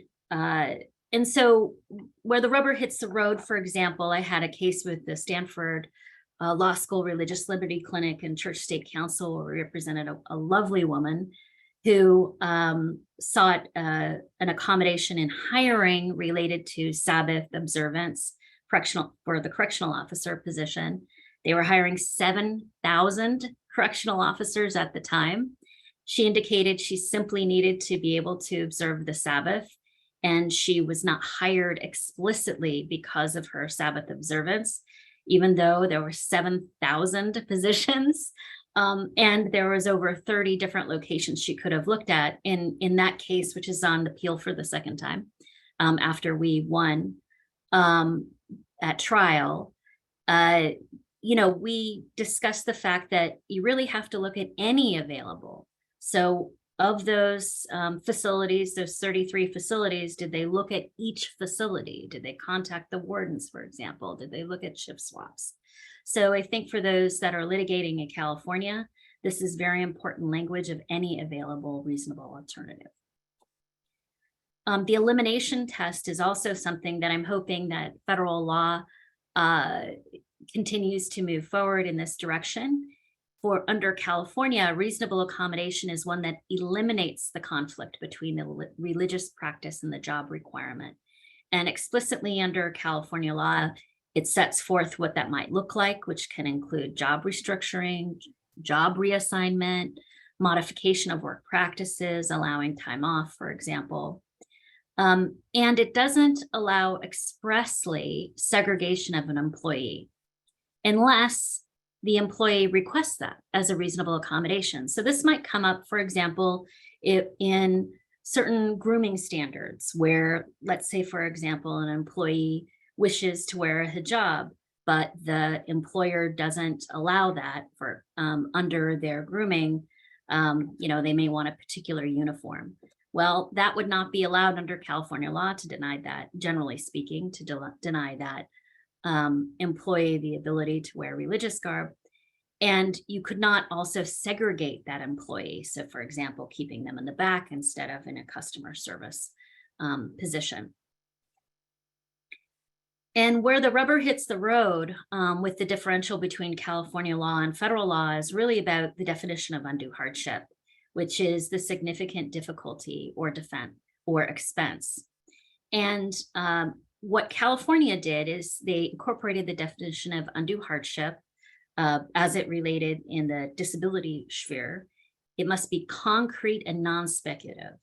so where the rubber hits the road, for example, I had a case with the Stanford Law School Religious Liberty Clinic and Church State Council, where we represented a lovely woman who sought an accommodation in hiring related to Sabbath observance for the correctional officer position. They were hiring 7,000 correctional officers at the time. She indicated she simply needed to be able to observe the Sabbath, and she was not hired explicitly because of her Sabbath observance, even though there were 7,000 positions, and there was over 30 different locations she could have looked at in that case, which is on appeal for the second time after we won at trial. We discussed the fact that you really have to look at any available. So of those facilities, those 33 facilities, did they look at each facility? Did they contact the wardens, for example? Did they look at shift swaps? So I think for those that are litigating in California, this is very important language of any available reasonable alternative. The elimination test is also something that I'm hoping that federal law continues to move forward in this direction. For under California, reasonable accommodation is one that eliminates the conflict between the religious practice and the job requirement. And explicitly under California law, it sets forth what that might look like, which can include job restructuring, job reassignment, modification of work practices, allowing time off, for example. And it doesn't allow expressly segregation of an employee unless the employee requests that as a reasonable accommodation. So this might come up, for example, in certain grooming standards where, let's say, for example, an employee wishes to wear a hijab, but the employer doesn't allow that for under their grooming. They may want a particular uniform. Well, that would not be allowed under California law to deny that, generally speaking, to deny that employee the ability to wear religious garb. And you could not also segregate that employee. So for example, keeping them in the back instead of in a customer service position. And where the rubber hits the road with the differential between California law and federal law is really about the definition of undue hardship, which is the significant difficulty or defense or expense. And what California did is they incorporated the definition of undue hardship as it related in the disability sphere. It must be concrete and non-speculative,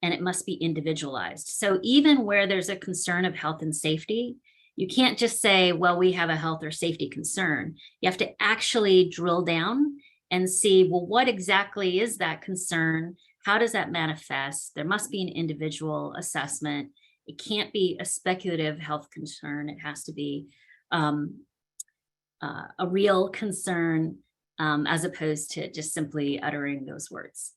and it must be individualized. So even where there's a concern of health and safety, you can't just say, well, we have a health or safety concern. You have to actually drill down and see, well, what exactly is that concern? How does that manifest? There must be an individual assessment. It can't be a speculative health concern. It has to be a real concern as opposed to just simply uttering those words.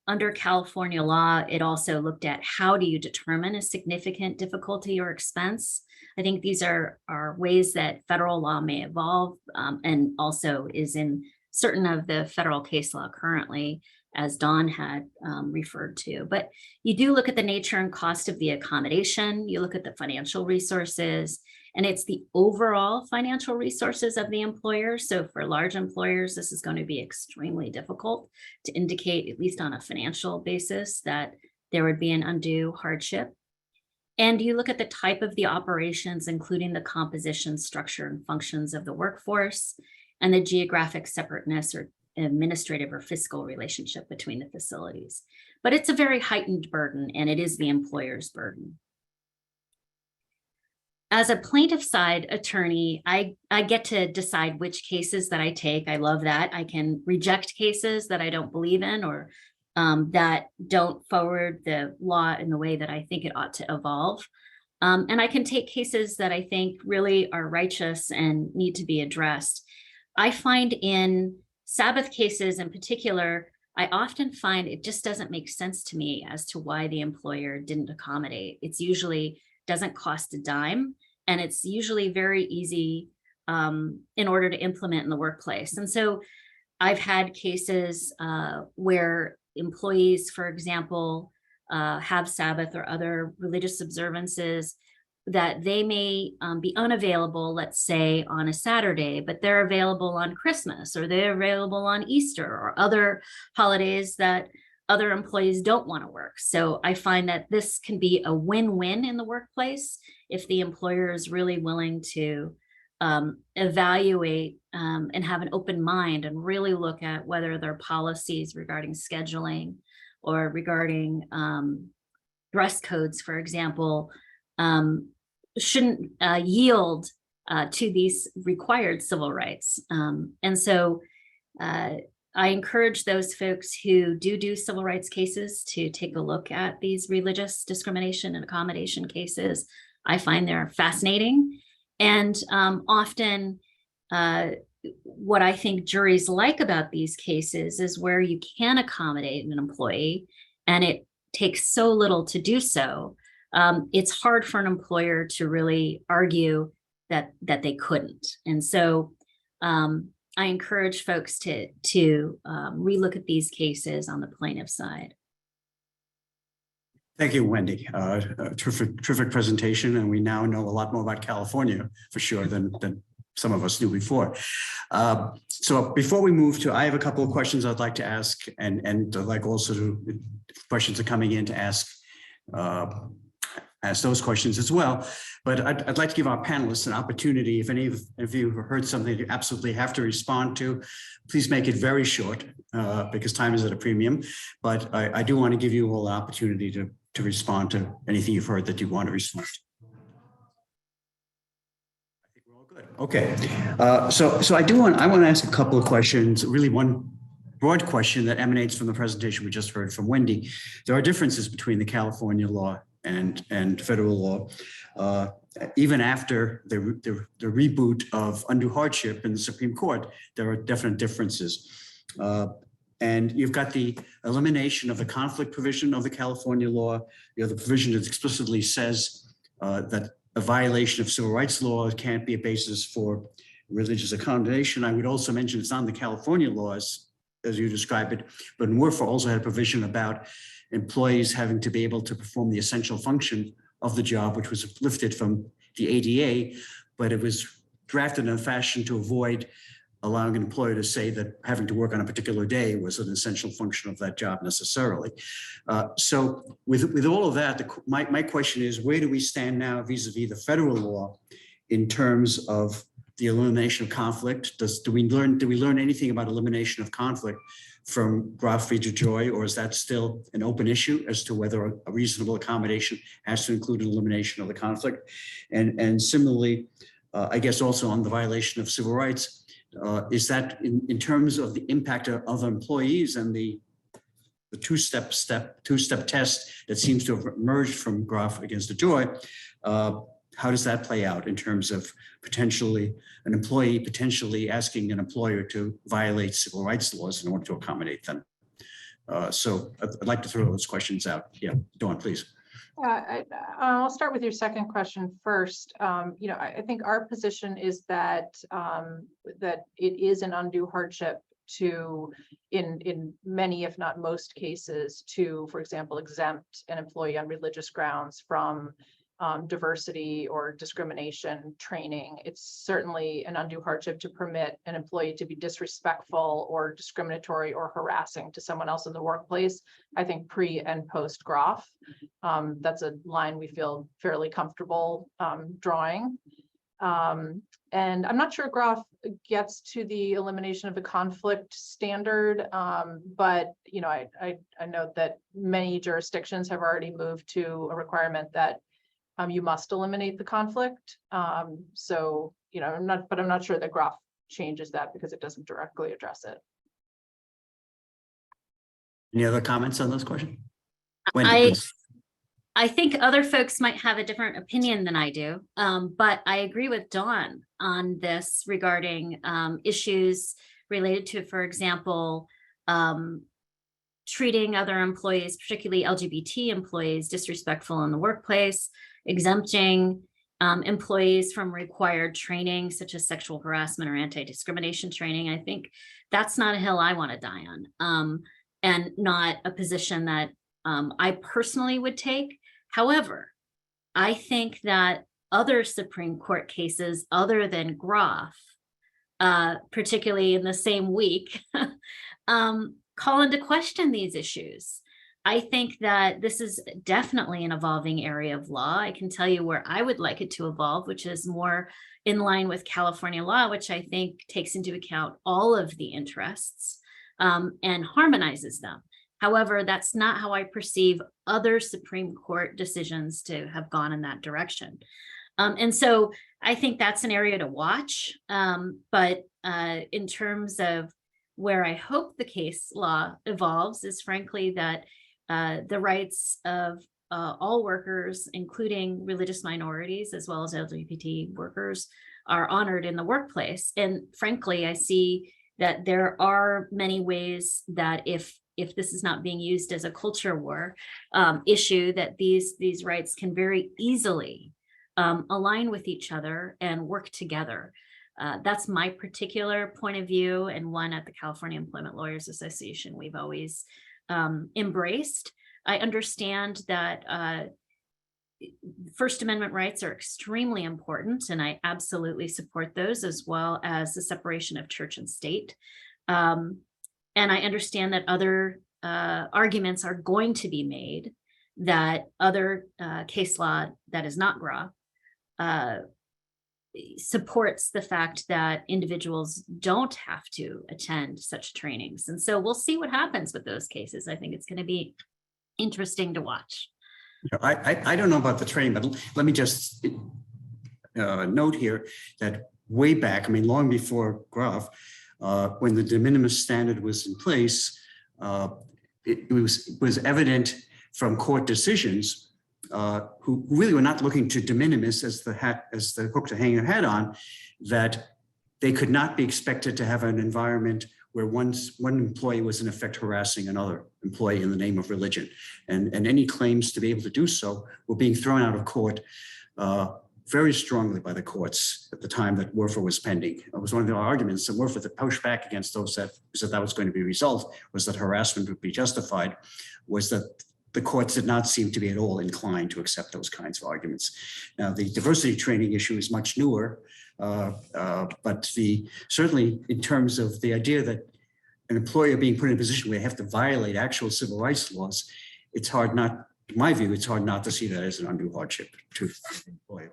Under California law, it also looked at how do you determine a significant difficulty or expense. I think these are ways that federal law may evolve, and also is in certain of the federal case law currently, as Dawn had referred to. But you do look at the nature and cost of the accommodation, you look at the financial resources, and it's the overall financial resources of the employer. So for large employers, this is going to be extremely difficult to indicate, at least on a financial basis, that there would be an undue hardship. And you look at the type of the operations, including the composition, structure, and functions of the workforce, and the geographic separateness or administrative or fiscal relationship between the facilities. But it's a very heightened burden, and it is the employer's burden. As a plaintiff side attorney, I get to decide which cases that I take. I love that. I can reject cases that I don't believe in, or that don't forward the law in the way that I think it ought to evolve. And I can take cases that I think really are righteous and need to be addressed. I find in Sabbath cases in particular, I often find it just doesn't make sense to me as to why the employer didn't accommodate. It's usually doesn't cost a dime, and it's usually very easy in order to implement in the workplace. And so I've had cases where employees, for example, have Sabbath or other religious observances that they may be unavailable, let's say on a Saturday, but they're available on Christmas, or they're available on Easter or other holidays that other employees don't want to work. So I find that this can be a win-win in the workplace if the employer is really willing to evaluate and have an open mind and really look at whether their policies regarding scheduling or regarding dress codes, for example, shouldn't yield to these required civil rights. And so I encourage those folks who do civil rights cases to take a look at these religious discrimination and accommodation cases. I find they're fascinating. And often what I think juries like about these cases is where you can accommodate an employee and it takes so little to do so. It's hard for an employer to really argue that they couldn't. And so I encourage folks to relook at these cases on the plaintiff side. Thank you, Wendy. Terrific presentation, and we now know a lot more about California for sure than some of us knew before. So before we move to, I have a couple of questions I'd like to ask, and I'd like also to, questions are coming in to ask those questions as well. But I'd like to give our panelists an opportunity. If any of you have heard something you absolutely have to respond to, please make it very short because time is at a premium. But I do want to give you all the opportunity to respond to anything you've heard that you want to respond to. I think we're all good. Okay. So I want to ask a couple of questions, really one broad question that emanates from the presentation we just heard from Wendy. There are differences between the California law and federal law. Even after the reboot of undue hardship in the Supreme Court, there are definite differences. And you've got the elimination of the conflict provision of the California law. You have the provision that explicitly says that a violation of civil rights law can't be a basis for religious accommodation. I would also mention it's on the California laws, as you described it, but Warfare also had a provision about employees having to be able to perform the essential function of the job, which was lifted from the ADA, but it was drafted in a fashion to avoid allowing an employer to say that having to work on a particular day was an essential function of that job necessarily. So with all of that, my question is, where do we stand now vis-a-vis the federal law in terms of the elimination of conflict? Do we learn anything about elimination of conflict from Groff v. DeJoy, or is that still an open issue as to whether a reasonable accommodation has to include an elimination of the conflict? And similarly, I guess also on the violation of civil rights, is that in terms of the impact of employees and the two-step test that seems to have emerged from Groff against DeJoy, how does that play out in terms of potentially an employee potentially asking an employer to violate civil rights laws in order to accommodate them? So I'd like to throw those questions out. Yeah, Dawn, please. I'll start with your second question first. I think our position is that that it is an undue hardship to, in many, if not most cases, to, for example, exempt an employee on religious grounds from diversity or discrimination training. It's certainly an undue hardship to permit an employee to be disrespectful or discriminatory or harassing to someone else in the workplace. I think pre and post Groff, that's a line we feel fairly comfortable drawing. And I'm not sure Groff gets to the elimination of the conflict standard, but I note that many jurisdictions have already moved to a requirement that you must eliminate the conflict. So, I'm not sure that Groff changes that because it doesn't directly address it. Any other comments on this question? Wendy, please. I think other folks might have a different opinion than I do, but I agree with Dawn on this regarding issues related to, for example, treating other employees, particularly LGBT employees, disrespectful in the workplace, exempting employees from required training such as sexual harassment or anti-discrimination training. I think that's not a hill I want to die on, and not a position that I personally would take. However, I think that other Supreme Court cases other than Groff, particularly in the same week, call into question these issues. I think that this is definitely an evolving area of law. I can tell you where I would like it to evolve, which is more in line with California law, which I think takes into account all of the interests and harmonizes them. However, that's not how I perceive other Supreme Court decisions to have gone in that direction. And so I think that's an area to watch. But in terms of where I hope the case law evolves is frankly that the rights of all workers, including religious minorities, as well as LGBT workers, are honored in the workplace. And frankly, I see that there are many ways that if this is not being used as a culture war issue, that these rights can very easily align with each other and work together. That's my particular point of view, and one at the California Employment Lawyers Association we've always embraced. I understand that First Amendment rights are extremely important, and I absolutely support those, as well as the separation of church and state. And I understand that other arguments are going to be made that other case law that is not Groff supports the fact that individuals don't have to attend such trainings. And so we'll see what happens with those cases. I think it's going to be interesting to watch. I don't know about the training, but let me just note here that way back, long before Groff, when the de minimis standard was in place, it was evident from court decisions who really were not looking to de minimis as the hook to hang your hat on, that they could not be expected to have an environment where one employee was in effect harassing another employee in the name of religion. And any claims to be able to do so were being thrown out of court very strongly by the courts at the time that Werfer was pending. It was one of the arguments that Werfer that pushed back against those that said that was going to be resolved, was that harassment would be justified, was that the courts did not seem to be at all inclined to accept those kinds of arguments. Now, the diversity training issue is much newer, but certainly in terms of the idea that an employer being put in a position where they have to violate actual civil rights laws, it's hard not, in my view, it's hard not to see that as an undue hardship to the employer.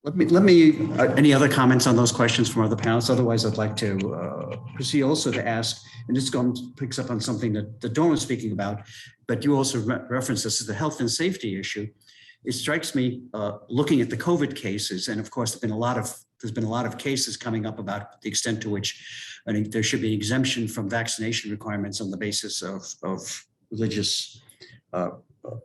Let me any other comments on those questions from other panelists? Otherwise, I'd like to proceed also to ask, and this picks up on something that Dawn was speaking about, but you also referenced this as the health and safety issue. It strikes me, looking at the COVID cases, and of course, there's been a lot of cases coming up about the extent to which I think there should be an exemption from vaccination requirements on the basis of religious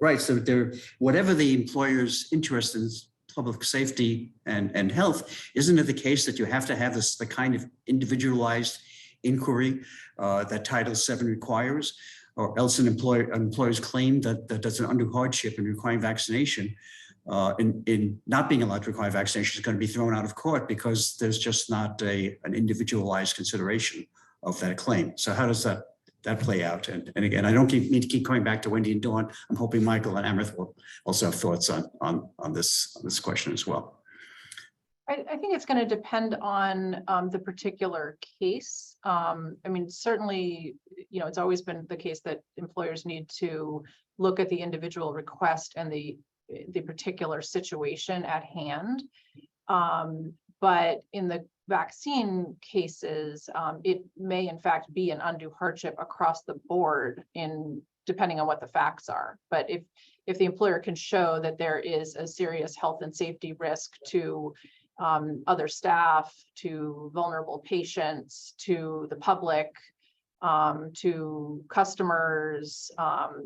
rights. So whatever the employer's interest in public safety and health, isn't it the case that you have to have the kind of individualized inquiry that Title VII requires, or else an employer's claim that that's an undue hardship in requiring vaccination, in not being allowed to require vaccination, is going to be thrown out of court because there's just not an individualized consideration of that claim. So how does that play out? And again, I don't need to keep coming back to Wendy and Dawn. I'm hoping Michael and Amrith will also have thoughts on this question as well. I think it's going to depend on the particular case. I mean, certainly, it's always been the case that employers need to look at the individual request and the particular situation at hand. But in the vaccine cases, it may in fact be an undue hardship across the board depending on what the facts are. But if the employer can show that there is a serious health and safety risk to other staff, to vulnerable patients, to the public, to customers,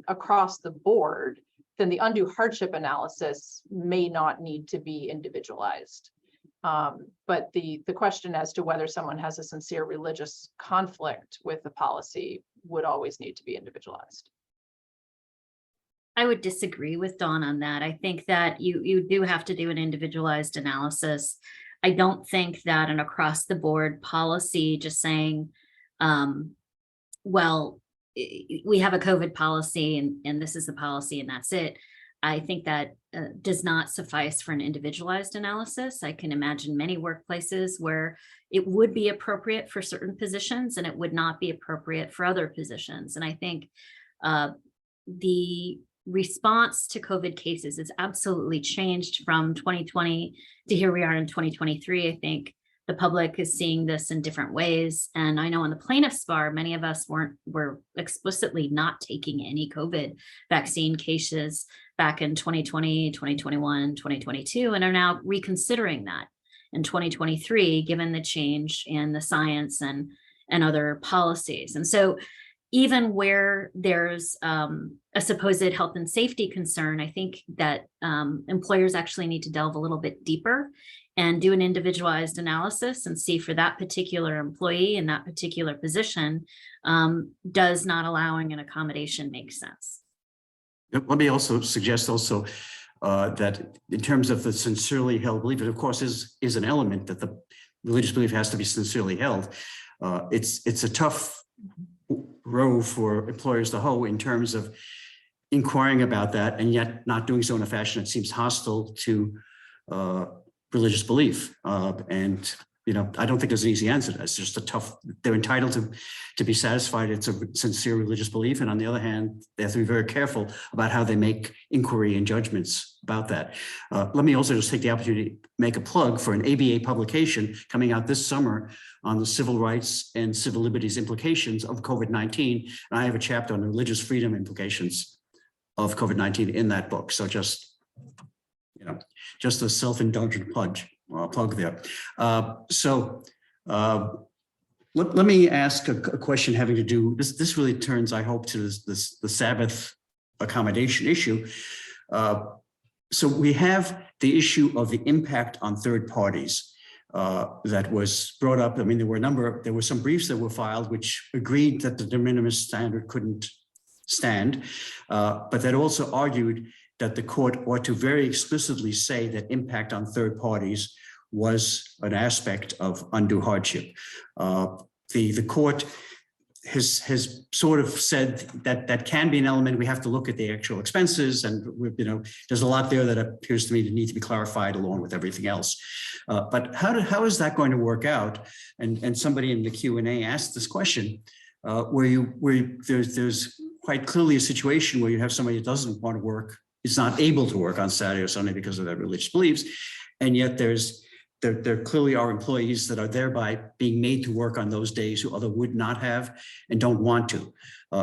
across the board, then the undue hardship analysis may not need to be individualized. But the question as to whether someone has a sincere religious conflict with the policy would always need to be individualized. I would disagree with Dawn on that. I think that you do have to do an individualized analysis. I don't think that an across the board policy just saying, well, we have a COVID policy and this is the policy and that's it. I think that does not suffice for an individualized analysis. I can imagine many workplaces where it would be appropriate for certain positions and it would not be appropriate for other positions. And I think the response to COVID cases has absolutely changed from 2020 to here we are in 2023. I think the public is seeing this in different ways. And I know in the plaintiff's bar, many of us were explicitly not taking any COVID vaccine cases back in 2020, 2021, 2022, and are now reconsidering that in 2023, given the change in the science and other policies. And so even where there's a supposed health and safety concern, I think that employers actually need to delve a little bit deeper and do an individualized analysis and see for that particular employee in that particular position, does not allowing an accommodation make sense? Let me also suggest that in terms of the sincerely held belief, it of course is an element that the religious belief has to be sincerely held. It's a tough row for employers to hoe in terms of inquiring about that and yet not doing so in a fashion that seems hostile to religious belief. And I don't think there's an easy answer to that. It's just they're entitled to be satisfied it's a sincere religious belief. And on the other hand, they have to be very careful about how they make inquiry and judgments about that. Let me also just take the opportunity to make a plug for an ABA publication coming out this summer on the civil rights and civil liberties implications of COVID-19. And I have a chapter on the religious freedom implications of COVID-19 in that book. So just a self-indulgent plug there. Let me ask a question having to do, this really turns, I hope, to the Sabbath accommodation issue. So we have the issue of the impact on third parties that was brought up. I mean, there were some briefs that were filed which agreed that the de minimis standard couldn't stand, but that also argued that the court ought to very explicitly say that impact on third parties was an aspect of undue hardship. The court has sort of said that can be an element. We have to look at the actual expenses, and there's a lot there that appears to me to need to be clarified along with everything else. But how is that going to work out? And somebody in the Q&A asked this question, where there's quite clearly a situation where you have somebody who doesn't want to work, is not able to work on Saturday or Sunday because of their religious beliefs, and yet there clearly are employees that are thereby being made to work on those days who other would not have and don't want to.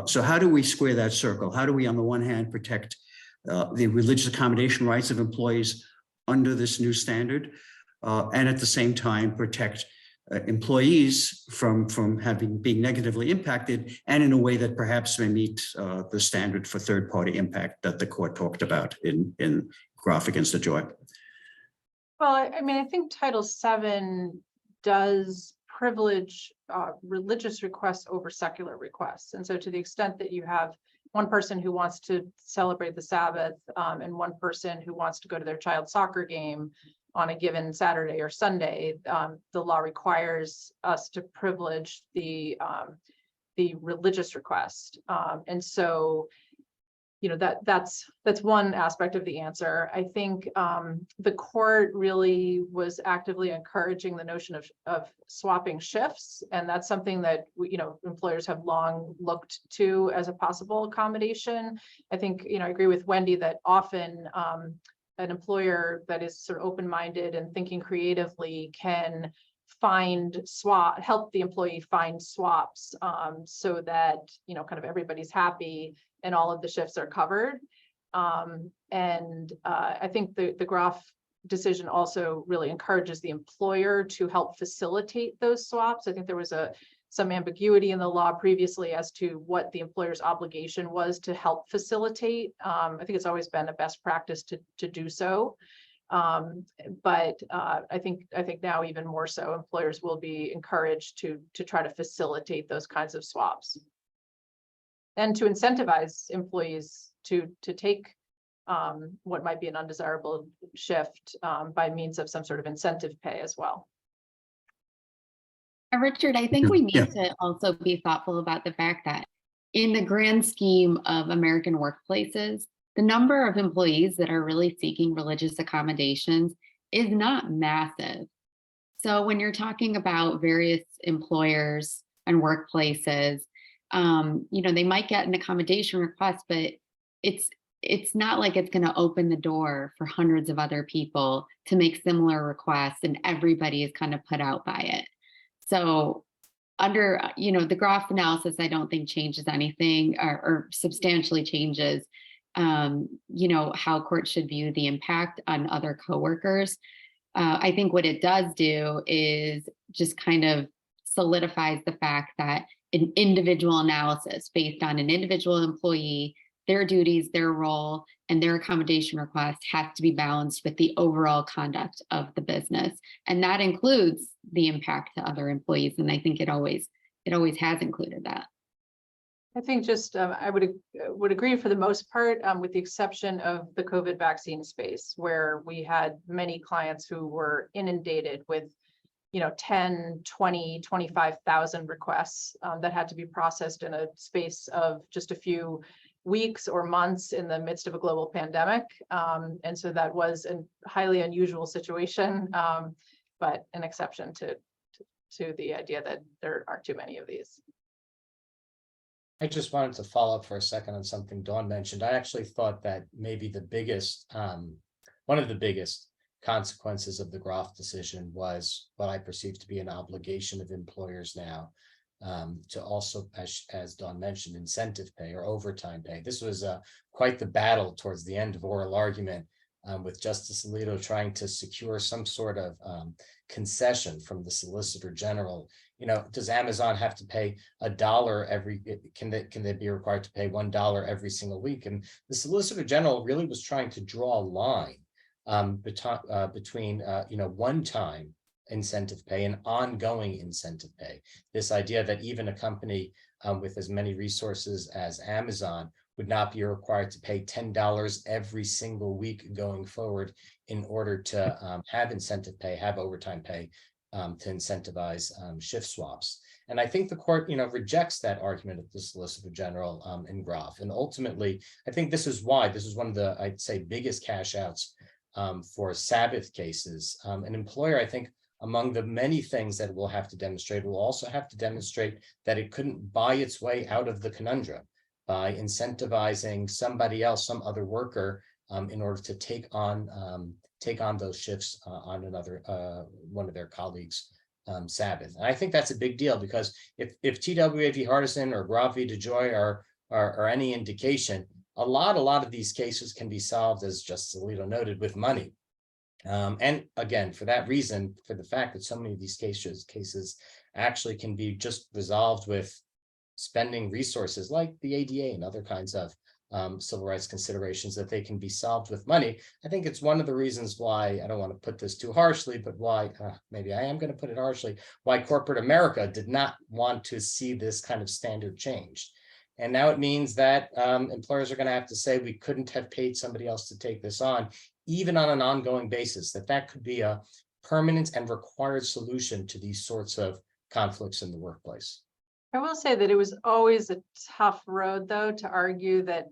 So how do we square that circle? How do we, on the one hand, protect the religious accommodation rights of employees under this new standard, and at the same time protect employees from being negatively impacted, and in a way that perhaps may meet the standard for third-party impact that the court talked about in Groff against DeJoy? Well, I mean, I think Title VII does privilege religious requests over secular requests. And so to the extent that you have one person who wants to celebrate the Sabbath and one person who wants to go to their child's soccer game on a given Saturday or Sunday, the law requires us to privilege the religious request. And so, you know, that's one aspect of the answer. I think the court really was actively encouraging the notion of swapping shifts, and that's something that employers have long looked to as a possible accommodation. I think I agree with Wendy that often an employer that is sort of open-minded and thinking creatively can help the employee find swaps so that kind of everybody's happy and all of the shifts are covered. I think the Groff decision also really encourages the employer to help facilitate those swaps. I think there was some ambiguity in the law previously as to what the employer's obligation was to help facilitate. I think it's always been a best practice to do so. But I think now even more so, employers will be encouraged to try to facilitate those kinds of swaps and to incentivize employees to take what might be an undesirable shift by means of some sort of incentive pay as well. Richard, I think we need to also be thoughtful about the fact that in the grand scheme of American workplaces, the number of employees that are really seeking religious accommodations is not massive. So when you're talking about various employers and workplaces, they might get an accommodation request, but it's not like it's going to open the door for hundreds of other people to make similar requests, and everybody is kind of put out by it. So under, the Groff analysis, I don't think changes anything or substantially changes, how courts should view the impact on other coworkers. I think what it does do is just kind of solidifies the fact that an individual analysis based on an individual employee, their duties, their role, and their accommodation request has to be balanced with the overall conduct of the business. And that includes the impact to other employees. And I think it always has included that. I think just I would agree for the most part, with the exception of the COVID vaccine space, where we had many clients who were inundated with 10, 20, 25,000 requests that had to be processed in a space of just a few weeks or months in the midst of a global pandemic. And so that was a highly unusual situation, but an exception to the idea that there are too many of these. I just wanted to follow up for a second on something Dawn mentioned. I actually thought that maybe one of the biggest consequences of the Groff decision was what I perceive to be an obligation of employers now to also, as Dawn mentioned, incentive pay or overtime pay. This was quite the battle towards the end of oral argument with Justice Alito trying to secure some sort of concession from the Solicitor General. Does Amazon have to pay $1 can they be required to pay $1 every single week? And the Solicitor General really was trying to draw a line between one-time incentive pay and ongoing incentive pay. This idea that even a company with as many resources as Amazon would not be required to pay $10 every single week going forward in order to have incentive pay, have overtime pay to incentivize shift swaps. And I think the court, rejects that argument of the Solicitor General in Groff. And ultimately, I think this is one of the, I'd say, biggest cash outs for Sabbath cases. An employer, I think, among the many things that it will have to demonstrate, will also have to demonstrate that it couldn't buy its way out of the conundrum by incentivizing somebody else, some other worker, in order to take on those shifts on another one of their colleagues' Sabbath. And I think that's a big deal, because if TWA v. Hardison or Groff v. DeJoy are any indication, a lot of these cases can be solved, as Justice Alito noted, with money. And again, for that reason, for the fact that so many of these cases actually can be just resolved with spending resources like the ADA and other kinds of civil rights considerations, that they can be solved with money. I think it's one of the reasons why, I don't want to put this too harshly, but why, maybe I am going to put it harshly, why corporate America did not want to see this kind of standard changed. And now it means that employers are going to have to say, we couldn't have paid somebody else to take this on, even on an ongoing basis, that could be a permanent and required solution to these sorts of conflicts in the workplace. I will say that it was always a tough road, though, to argue that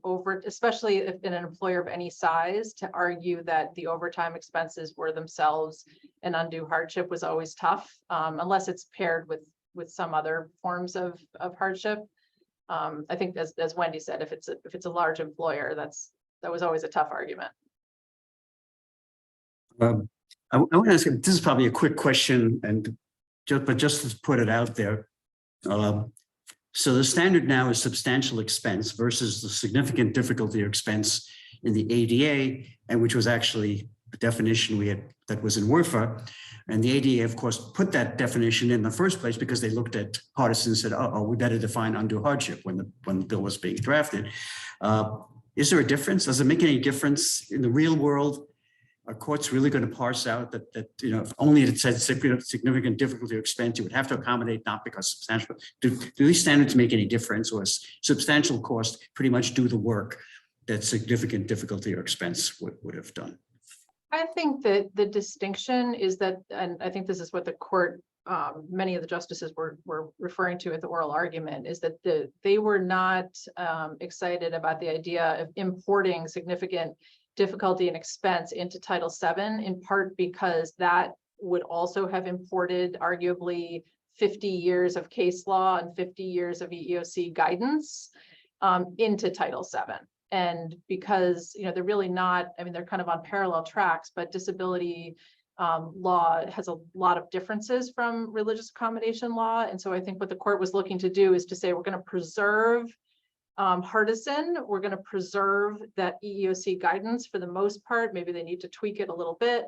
especially if in an employer of any size, to argue that the overtime expenses were themselves an undue hardship was always tough, unless it's paired with some other forms of hardship. I think, as Wendy said, if it's a large employer, that was always a tough argument. I want to ask you, this is probably a quick question, but just to put it out there. So the standard now is substantial expense versus the significant difficulty or expense in the ADA, and which was actually the definition we had that was in WRFA. And the ADA, of course, put that definition in the first place because they looked at partisan and said, oh, we better define undue hardship when the bill was being drafted. Is there a difference? Does it make any difference in the real world? Are courts really going to parse out that if only it said significant difficulty or expense, you would have to accommodate, not because substantial? Do these standards make any difference, or is substantial cost pretty much do the work that significant difficulty or expense would have done? I think that the distinction is that, and I think this is what the court, many of the justices were referring to at the oral argument, is that they were not excited about the idea of importing significant difficulty and expense into Title VII, in part because that would also have imported arguably 50 years of case law and 50 years of EEOC guidance into Title VII. And because, they're really not, they're kind of on parallel tracks, but disability law has a lot of differences from religious accommodation law. And so I think what the court was looking to do is to say, we're going to preserve partisan, we're going to preserve that EEOC guidance for the most part. Maybe they need to tweak it a little bit.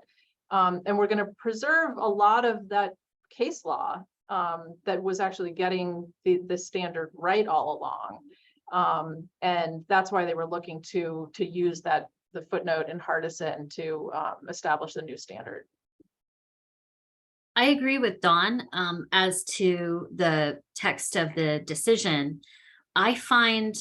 And we're going to preserve a lot of that case law that was actually getting the standard right all along. And that's why they were looking to use the footnote in Hardison to establish the new standard. I agree with Dawn as to the text of the decision. I find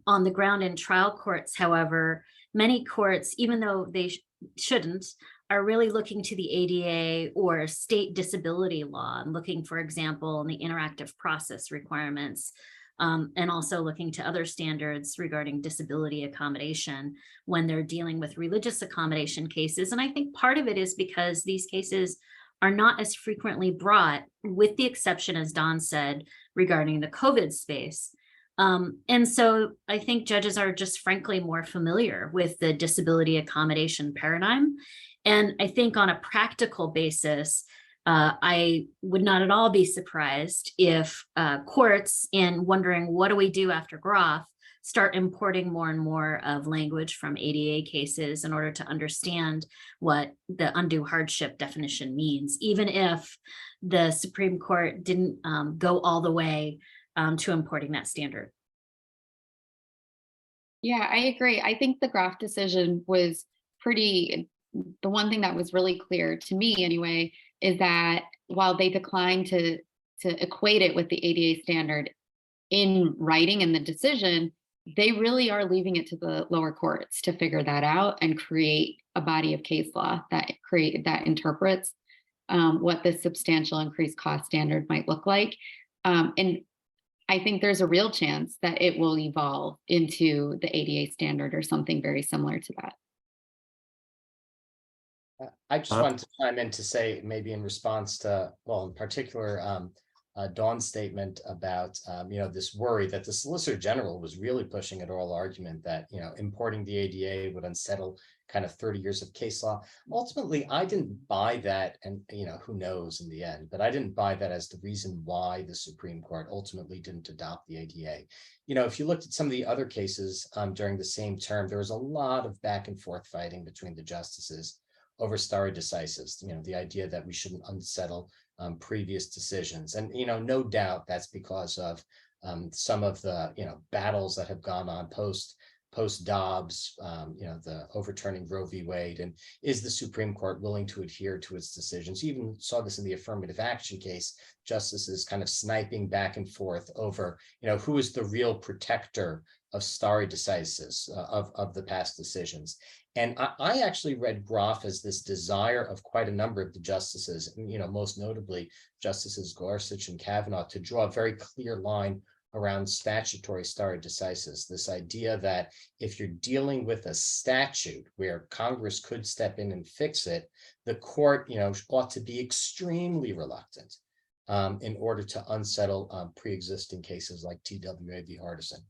on the ground in trial courts, however, many courts, even though they shouldn't, are really looking to the ADA or state disability law and looking, for example, in the interactive process requirements, and also looking to other standards regarding disability accommodation when they're dealing with religious accommodation cases. And I think part of it is because these cases are not as frequently brought, with the exception, as Dawn said, regarding the COVID space. And so I think judges are just frankly more familiar with the disability accommodation paradigm. And I think on a practical basis, I would not at all be surprised if courts, in wondering what do we do after Groff, start importing more and more of language from ADA cases in order to understand what the undue hardship definition means, even if the Supreme Court didn't go all the way to importing that standard. Yeah, I agree. I think the Groff decision was the one thing that was really clear to me anyway, is that while they declined to equate it with the ADA standard in writing in the decision, they really are leaving it to the lower courts to figure that out and create a body of case law that interprets what the substantial increased cost standard might look like. And I think there's a real chance that it will evolve into the ADA standard or something very similar to that. I just wanted to chime in to say, maybe in response to, well, in particular, Dawn's statement about, this worry that the Solicitor General was really pushing an oral argument that, importing the ADA would unsettle kind of 30 years of case law. Ultimately, I didn't buy that, and, who knows in the end, but I didn't buy that as the reason why the Supreme Court ultimately didn't adopt the ADA. If you looked at some of the other cases during the same term, there was a lot of back and forth fighting between the justices over stare decisis, the idea that we shouldn't unsettle previous decisions. And, no doubt that's because of some of the, battles that have gone on post post-Dobbs, the overturning Roe v. Wade, and is the Supreme Court willing to adhere to its decisions? You even saw this in the affirmative action case, justices kind of sniping back and forth over, who is the real protector of stare decisis, of the past decisions. And I actually read Groff as this desire of quite a number of the justices, most notably Justices Gorsuch and Kavanaugh, to draw a very clear line around statutory stare decisis, this idea that if you're dealing with a statute where Congress could step in and fix it, the court, ought to be extremely reluctant in order to unsettle pre-existing cases like TWA v. Hardison.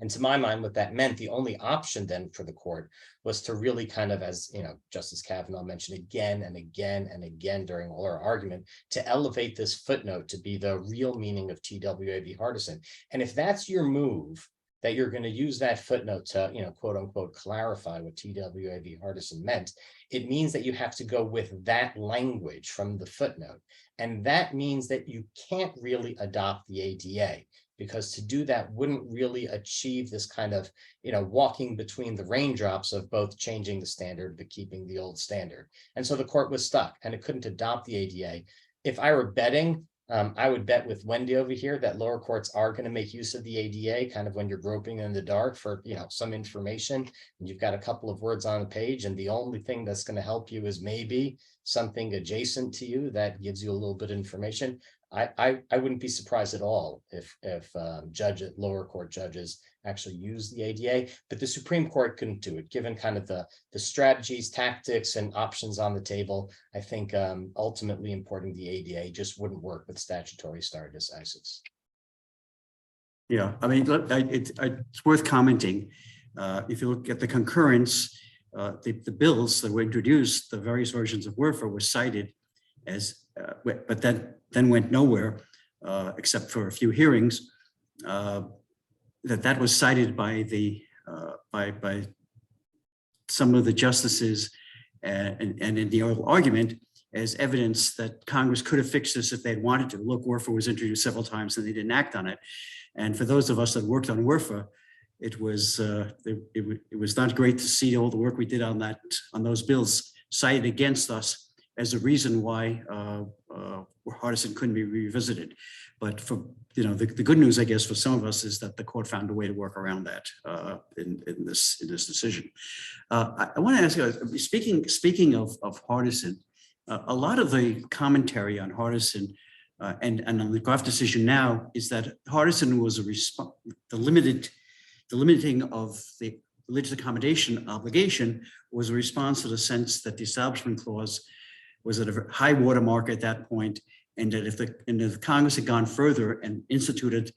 And to my mind, what that meant, the only option then for the court was to really kind of, as Justice Kavanaugh mentioned again and again and again during all our argument, to elevate this footnote to be the real meaning of TWA v. Hardison. And if that's your move, that you're going to use that footnote to, quote unquote, clarify what TWA v. Hardison meant, it means that you have to go with that language from the footnote. And that means that you can't really adopt the ADA, because to do that wouldn't really achieve this kind of, walking between the raindrops of both changing the standard but keeping the old standard. And so the court was stuck and it couldn't adopt the ADA. If I were betting, I would bet with Wendy over here that lower courts are going to make use of the ADA kind of when you're groping in the dark for, some information, and you've got a couple of words on a page, and the only thing that's going to help you is maybe something adjacent to you that gives you a little bit of information. I wouldn't be surprised at all if lower court judges actually use the ADA, but the Supreme Court couldn't do it, given kind of the strategies, tactics, and options on the table. I think ultimately importing the ADA just wouldn't work with statutory stare decisis. Yeah, I mean, look, it's worth commenting. If you look at the concurrence, the bills that were introduced, the various versions of WRFA were cited as, but then went nowhere except for a few hearings. That was cited by by some of the justices and in the oral argument as evidence that Congress could have fixed this if they'd wanted to. Look, WRFA was introduced several times and they didn't act on it. And for those of us that worked on WRFA, it was not great to see all the work we did on those bills cited against us as a reason why Hardison couldn't be revisited. But for the good news, I guess, for some of us is that the court found a way to work around that in this decision. I want to ask you, speaking of Hardison, a lot of the commentary on Hardison and on the Groff decision now is that Hardison was the limiting of the religious accommodation obligation was a response to the sense that the Establishment Clause was at a high watermark at that point, and that if Congress had gone further and instituted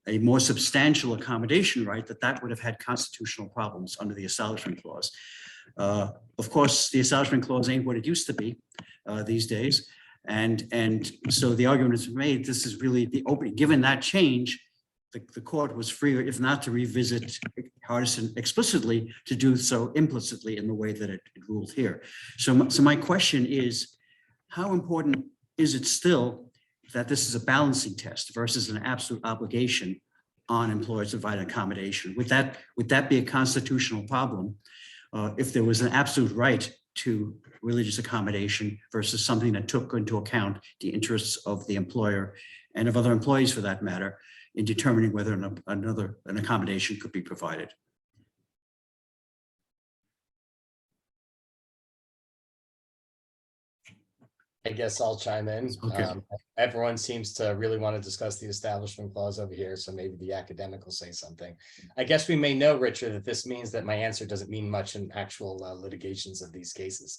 a more substantial accommodation right, that would have had constitutional problems under the Establishment Clause. Of course, the Establishment Clause ain't what it used to be these days, and so the argument is made, this is really the opening. Given that change, the court was free, if not to revisit Hardison explicitly, to do so implicitly in the way that it ruled here. So my question is, how important is it still that this is a balancing test versus an absolute obligation on employers to provide accommodation? Would that be a constitutional problem if there was an absolute right to religious accommodation versus something that took into account the interests of the employer and of other employees for that matter in determining whether an accommodation could be provided? I guess I'll chime in. Okay. Everyone seems to really want to discuss the Establishment Clause over here, so maybe the academic will say something. I guess we may know, Richard, that this means that my answer doesn't mean much in actual litigations of these cases.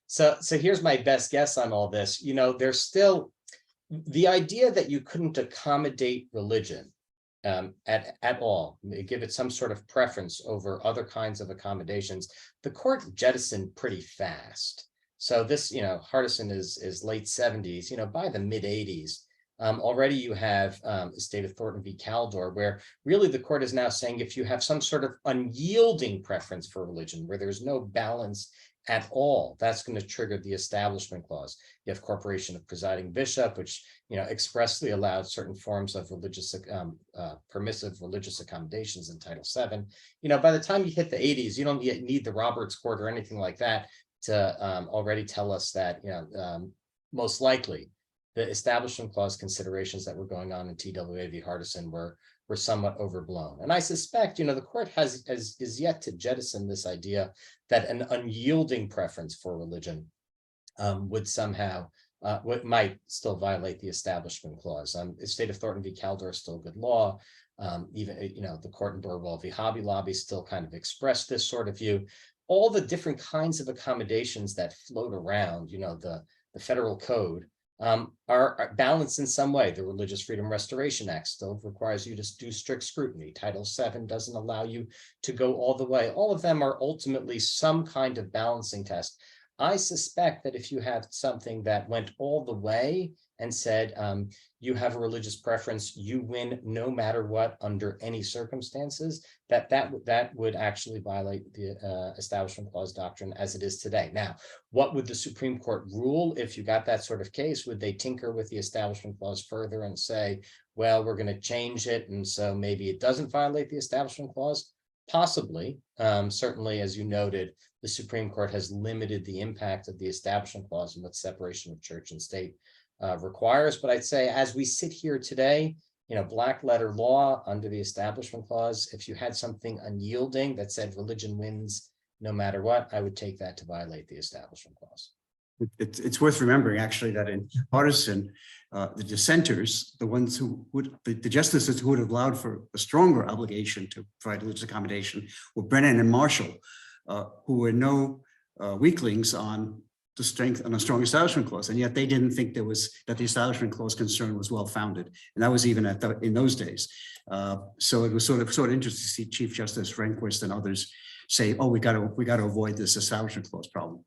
So here's my best guess on all this. There's still the idea that you couldn't accommodate religion at all, give it some sort of preference over other kinds of accommodations. The court jettisoned pretty fast. So this, Hardison is late 70s, by the mid 80s, already you have the state of Thornton v. Caldor, where really the court is now saying if you have some sort of unyielding preference for religion, where there's no balance at all, that's going to trigger the Establishment Clause. You have Corporation of Presiding Bishop, which expressly allowed certain forms of religious permissive religious accommodations in Title VII. By the time you hit the 80s, you don't yet need the Roberts Court or anything like that to already tell us that most likely the Establishment Clause considerations that were going on in TWA v. Hardison were somewhat overblown. And I suspect, the court is yet to jettison this idea that an unyielding preference for religion would somehow, might still violate the Establishment Clause. The state of Thornton v. Caldor is still good law. Even, the court in Burwell v. Hobby Lobby still kind of expressed this sort of view. All the different kinds of accommodations that float around, the federal code, are balanced in some way. The Religious Freedom Restoration Act still requires you to do strict scrutiny. Title VII doesn't allow you to go all the way. All of them are ultimately some kind of balancing test. I suspect that if you have something that went all the way and said, you have a religious preference, you win no matter what under any circumstances, that would actually violate the Establishment Clause doctrine as it is today. Now, what would the Supreme Court rule if you got that sort of case? Would they tinker with the Establishment Clause further and say, well, we're going to change it, and so maybe it doesn't violate the Establishment Clause? Possibly. Certainly, as you noted, the Supreme Court has limited the impact of the Establishment Clause and what separation of church and state requires. But I'd say as we sit here today, black letter law under the Establishment Clause, if you had something unyielding that said religion wins no matter what, I would take that to violate the Establishment Clause. It's worth remembering, actually, that in Hardison, the dissenters, the ones who would, the justices who would have allowed for a stronger obligation to provide religious accommodation were Brenden and Marshall, who were no weaklings on the strength and a strong Establishment Clause, and yet they didn't think that the Establishment Clause concern was well founded, and that was even in those days. So it was sort of interesting to see Chief Justice Rehnquist and others say, "Oh, we got to avoid this Establishment Clause problem."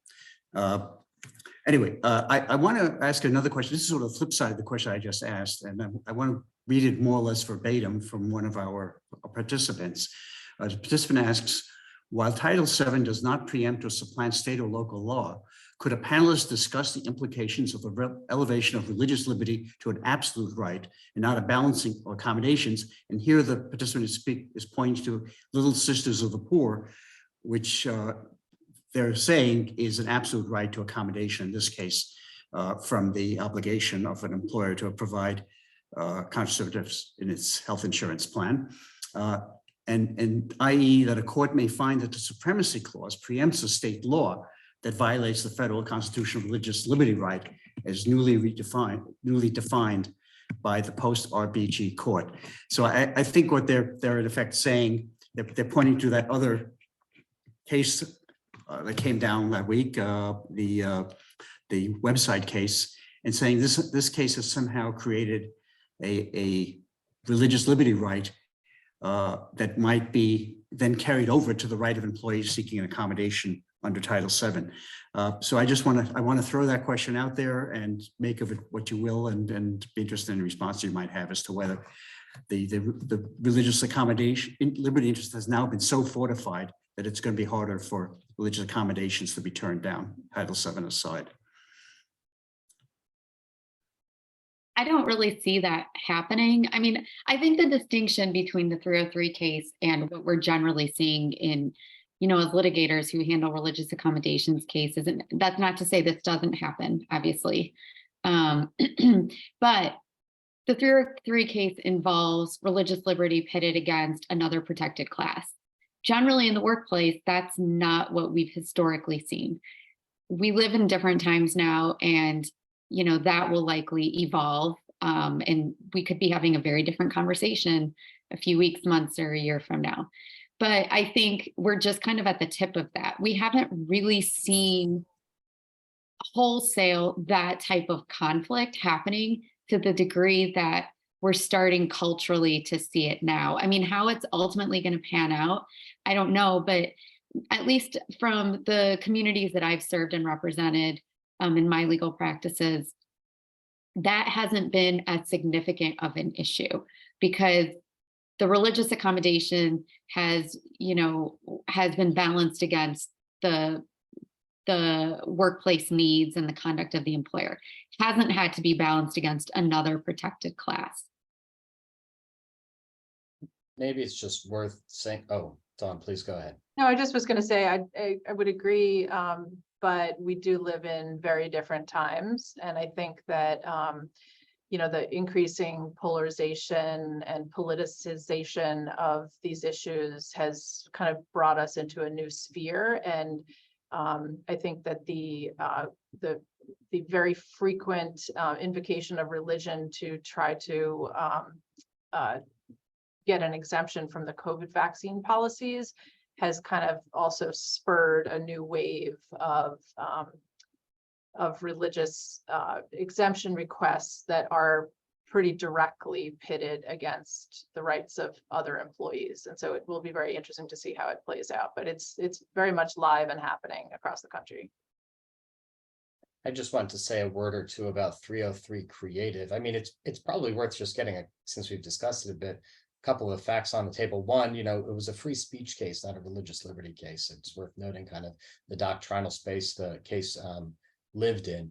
Anyway, I want to ask another question. This is sort of the flip side of the question I just asked, and I want to read it more or less verbatim from one of our participants. The participant asks, while Title VII does not preempt or supplant state or local law, could a panelist discuss the implications of the elevation of religious liberty to an absolute right and not a balancing or accommodations? And here the participant is pointing to Little Sisters of the Poor, which they're saying is an absolute right to accommodation, in this case, from the obligation of an employer to provide contraceptives in its health insurance plan. And i.e. that a court may find that the Supremacy Clause preempts a state law that violates the federal constitutional religious liberty right as newly defined by the post-RBG court. So I think what they're in effect saying, they're pointing to that other case that came down that week, the website case, and saying this case has somehow created a religious liberty right that might be then carried over to the right of employees seeking an accommodation under Title VII. So I want to throw that question out there and make of it what you will, and be interested in the response you might have as to whether the religious accommodation liberty interest has now been so fortified that it's going to be harder for religious accommodations to be turned down, Title VII aside. I don't really see that happening. I mean, I think the distinction between the 303 case and what we're generally seeing in, as litigators who handle religious accommodations cases, and that's not to say this doesn't happen, obviously. But the 303 case involves religious liberty pitted against another protected class. Generally in the workplace, that's not what we've historically seen. We live in different times now, and that will likely evolve, and we could be having a very different conversation a few weeks, months, or a year from now. But I think we're just kind of at the tip of that. We haven't really seen wholesale that type of conflict happening to the degree that we're starting culturally to see it now. I mean, how it's ultimately going to pan out, I don't know, but at least from the communities that I've served and represented in my legal practices, that hasn't been as significant of an issue, because the religious accommodation has been balanced against the the workplace needs and the conduct of the employer. Hasn't had to be balanced against another protected class. Maybe it's just worth saying, oh, Dawn, please go ahead. No, I just was going to say, I would agree, but we do live in very different times. And I think that, you know, the increasing polarization and politicization of these issues has kind of brought us into a new sphere. And I think that the very frequent invocation of religion to try to get an exemption from the COVID vaccine policies has kind of also spurred a new wave of religious exemption requests that are pretty directly pitted against the rights of other employees. And so it will be very interesting to see how it plays out, but it's very much live and happening across the country. I just want to say a word or two about 303 Creative. I mean, it's probably worth just getting since we've discussed it a bit, a couple of facts on the table. One, you know, it was a free speech case, not a religious liberty case. It's worth noting kind of the doctrinal space the case lived in.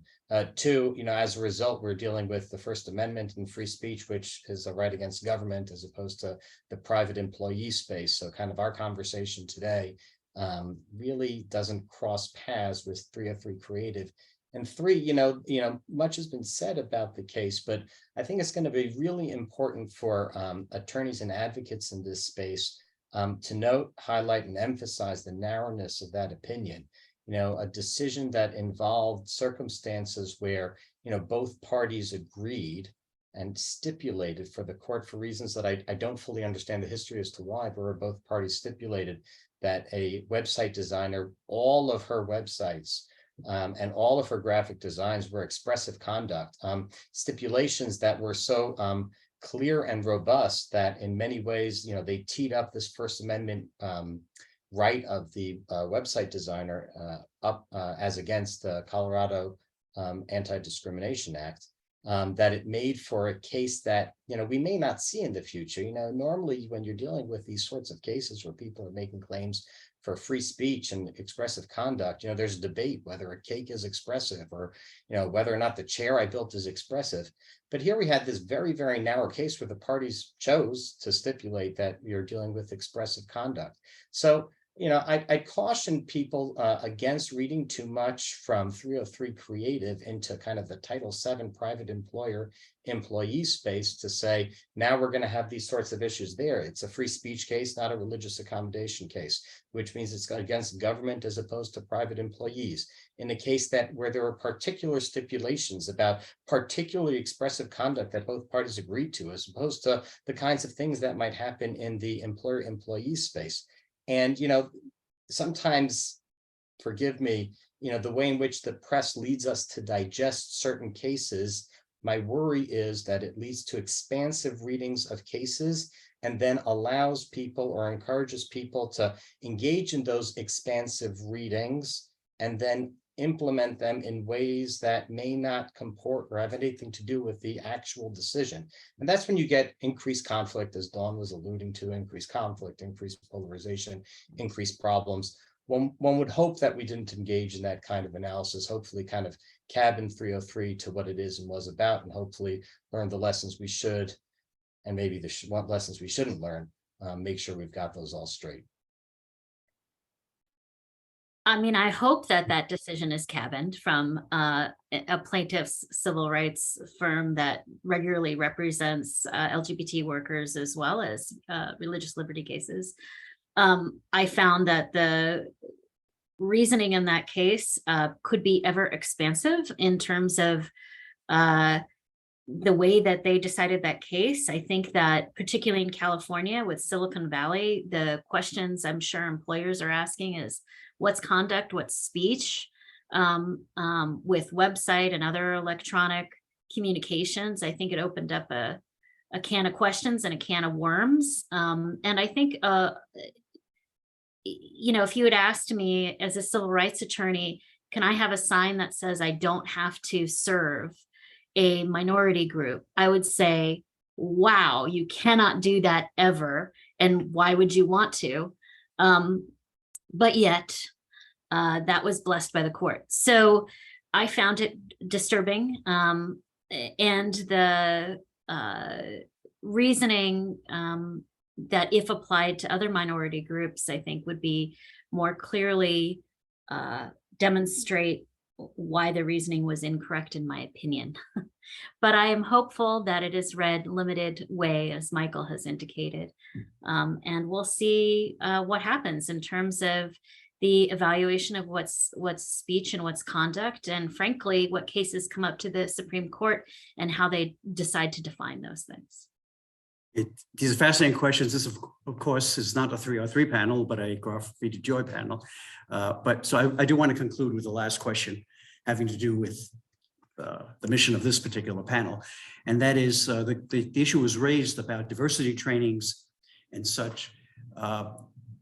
Two, you know, as a result, we're dealing with the First Amendment and free speech, which is a right against government as opposed to the private employee space. So kind of our conversation today really doesn't cross paths with 303 Creative. And three, you know, much has been said about the case, but I think it's going to be really important for attorneys and advocates in this space to note, highlight, and emphasize the narrowness of that opinion. You know, a decision that involved circumstances where, you know, both parties agreed and stipulated for the court for reasons that I don't fully understand the history as to why, but where both parties stipulated that a website designer, all of her websites, and all of her graphic designs were expressive conduct, stipulations that were so clear and robust that in many ways, you know, they teed up this First Amendment right of the website designer up as against the Colorado Anti-Discrimination Act, that it made for a case that, you know, we may not see in the future. You know, normally when you're dealing with these sorts of cases where people are making claims for free speech and expressive conduct, you know, there's a debate whether a cake is expressive or, you know, whether or not the chair I built is expressive. But here we had this very, very narrow case where the parties chose to stipulate that you're dealing with expressive conduct. So, you know, I caution people against reading too much from 303 Creative into kind of the Title VII private employee space to say, now we're going to have these sorts of issues there. It's a free speech case, not a religious accommodation case, which means it's against government as opposed to private employees. In a case that where there are particular stipulations about particularly expressive conduct that both parties agreed to, as opposed to the kinds of things that might happen in the employer-employee space. And, you know, sometimes, forgive me, you know, the way in which the press leads us to digest certain cases, my worry is that it leads to expansive readings of cases and then allows people or encourages people to engage in those expansive readings and then implement them in ways that may not comport or have anything to do with the actual decision. And that's when you get increased conflict, as Dawn was alluding to, increased conflict, increased polarization, increased problems. One would hope that we didn't engage in that kind of analysis, hopefully kind of cabin 303 to what it is and was about, and hopefully learn the lessons we should, and maybe the lessons we shouldn't learn, make sure we've got those all straight. I mean, I hope that that decision is cabined from a plaintiff's civil rights firm that regularly represents LGBT workers as well as religious liberty cases. I found that the reasoning in that case could be ever expansive in terms of the way that they decided that case. I think that particularly in California with Silicon Valley, the questions I'm sure employers are asking is, what's conduct, what's speech? With website and other electronic communications, I think it opened up a can of questions and a can of worms. And I think, you know, if you had asked me as a civil rights attorney, can I have a sign that says I don't have to serve a minority group? I would say, wow, you cannot do that ever. And why would you want to? But yet, that was blessed by the court. So I found it disturbing. And the reasoning that if applied to other minority groups, I think would be more clearly demonstrate why the reasoning was incorrect, in my opinion. But I am hopeful that it is read limited way, as Michael has indicated. And we'll see what happens in terms of the evaluation of what's speech and what's conduct, and frankly, what cases come up to the Supreme Court and how they decide to define those things. These are fascinating questions. This, of course, is not a 3-on-3 panel, but a Groff v. DeJoy panel. But so I do want to conclude with the last question having to do with the mission of this particular panel. And that is the issue was raised about diversity trainings and such.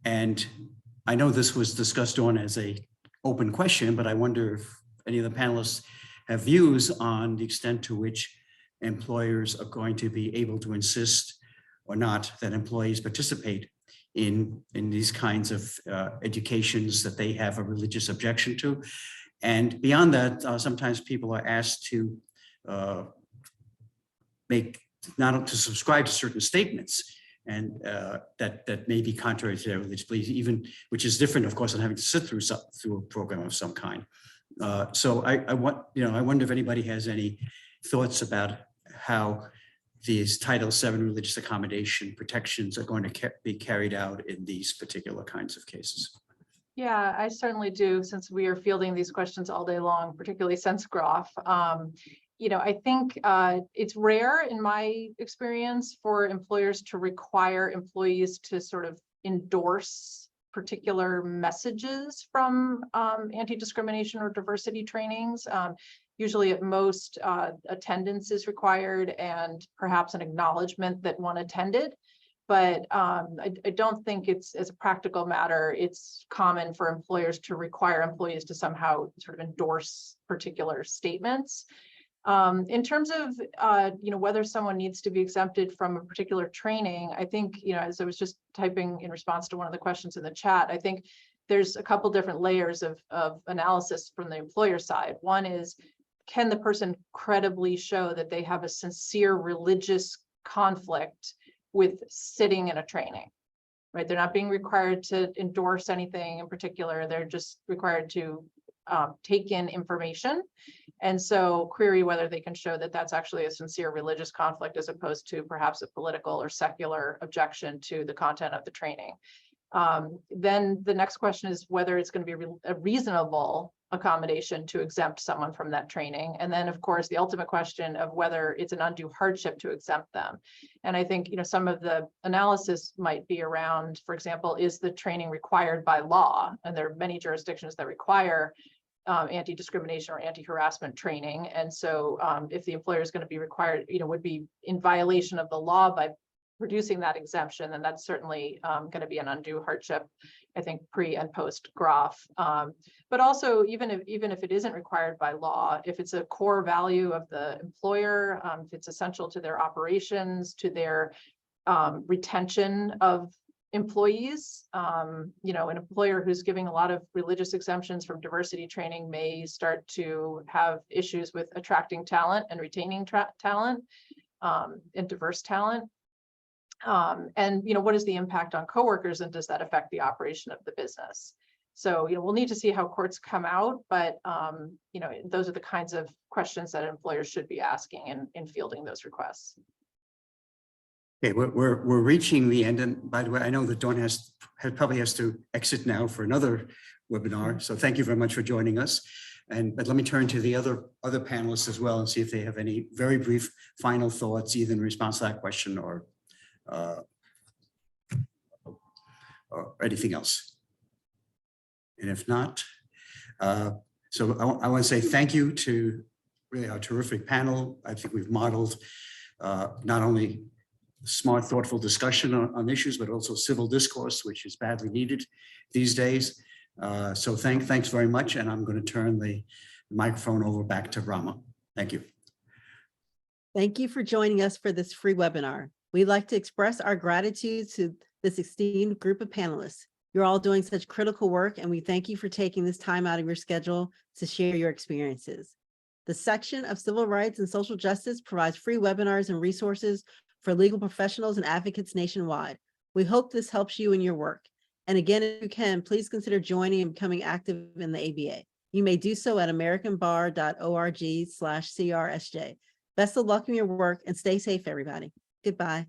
And I know this was discussed on as a open question, but I wonder if any of the panelists have views on the extent to which employers are going to be able to insist or not that employees participate in these kinds of educations that they have a religious objection to. And beyond that, sometimes people are asked to subscribe to certain statements, and that may be contrary to their religious beliefs, even, which is different, of course, than having to sit through a program of some kind. So I wonder if anybody has any thoughts about how these Title VII religious accommodation protections are going to be carried out in these particular kinds of cases. Yeah, I certainly do, since we are fielding these questions all day long, particularly since Groff. I think it's rare in my experience for employers to require employees to sort of endorse particular messages from anti-discrimination or diversity trainings. Usually at most, attendance is required and perhaps an acknowledgement that one attended. But I don't think it's, as a practical matter, it's common for employers to require employees to somehow sort of endorse particular statements. In terms of, whether someone needs to be exempted from a particular training, I think, as I was just typing in response to one of the questions in the chat, I think there's a couple different layers of analysis from the employer side. One is, can the person credibly show that they have a sincere religious conflict with sitting in a training, right? They're not being required to endorse anything in particular. They're just required to take in information. And so query whether they can show that that's actually a sincere religious conflict as opposed to perhaps a political or secular objection to the content of the training. Then the next question is whether it's going to be a reasonable accommodation to exempt someone from that training. And then, of course, the ultimate question of whether it's an undue hardship to exempt them. And I think, some of the analysis might be around, for example, is the training required by law? And there are many jurisdictions that require anti-discrimination or anti-harassment training. And so if the employer is going to be required, would be in violation of the law by producing that exemption, then that's certainly going to be an undue hardship, I think, pre and post Groff. But also, even if it isn't required by law, if it's a core value of the employer, if it's essential to their operations, to their retention of employees, an employer who's giving a lot of religious exemptions from diversity training may start to have issues with attracting talent and retaining talent and diverse talent. And what is the impact on coworkers, and does that affect the operation of the business? So we'll need to see how courts come out, but those are the kinds of questions that employers should be asking in fielding those requests. Okay, we're reaching the end, and by the way, I know that Dawn probably has to exit now for another webinar. So thank you very much for joining us. But let me turn to the other panelists as well and see if they have any very brief final thoughts, either in response to that question or anything else. And if not, so I want to say thank you to really our terrific panel. I think we've modeled not only smart, thoughtful discussion on issues, but also civil discourse, which is badly needed these days. So thanks very much. And I'm going to turn the microphone over back to Rama. Thank you. Thank you for joining us for this free webinar. We'd like to express our gratitude to this esteemed group of panelists. You're all doing such critical work, and we thank you for taking this time out of your schedule to share your experiences. The section of Civil Rights and Social Justice provides free webinars and resources for legal professionals and advocates nationwide. We hope this helps you in your work. And again, if you can, please consider joining and becoming active in the ABA. You may do so at americanbar.org/CRSJ. Best of luck in your work and stay safe, everybody. Goodbye.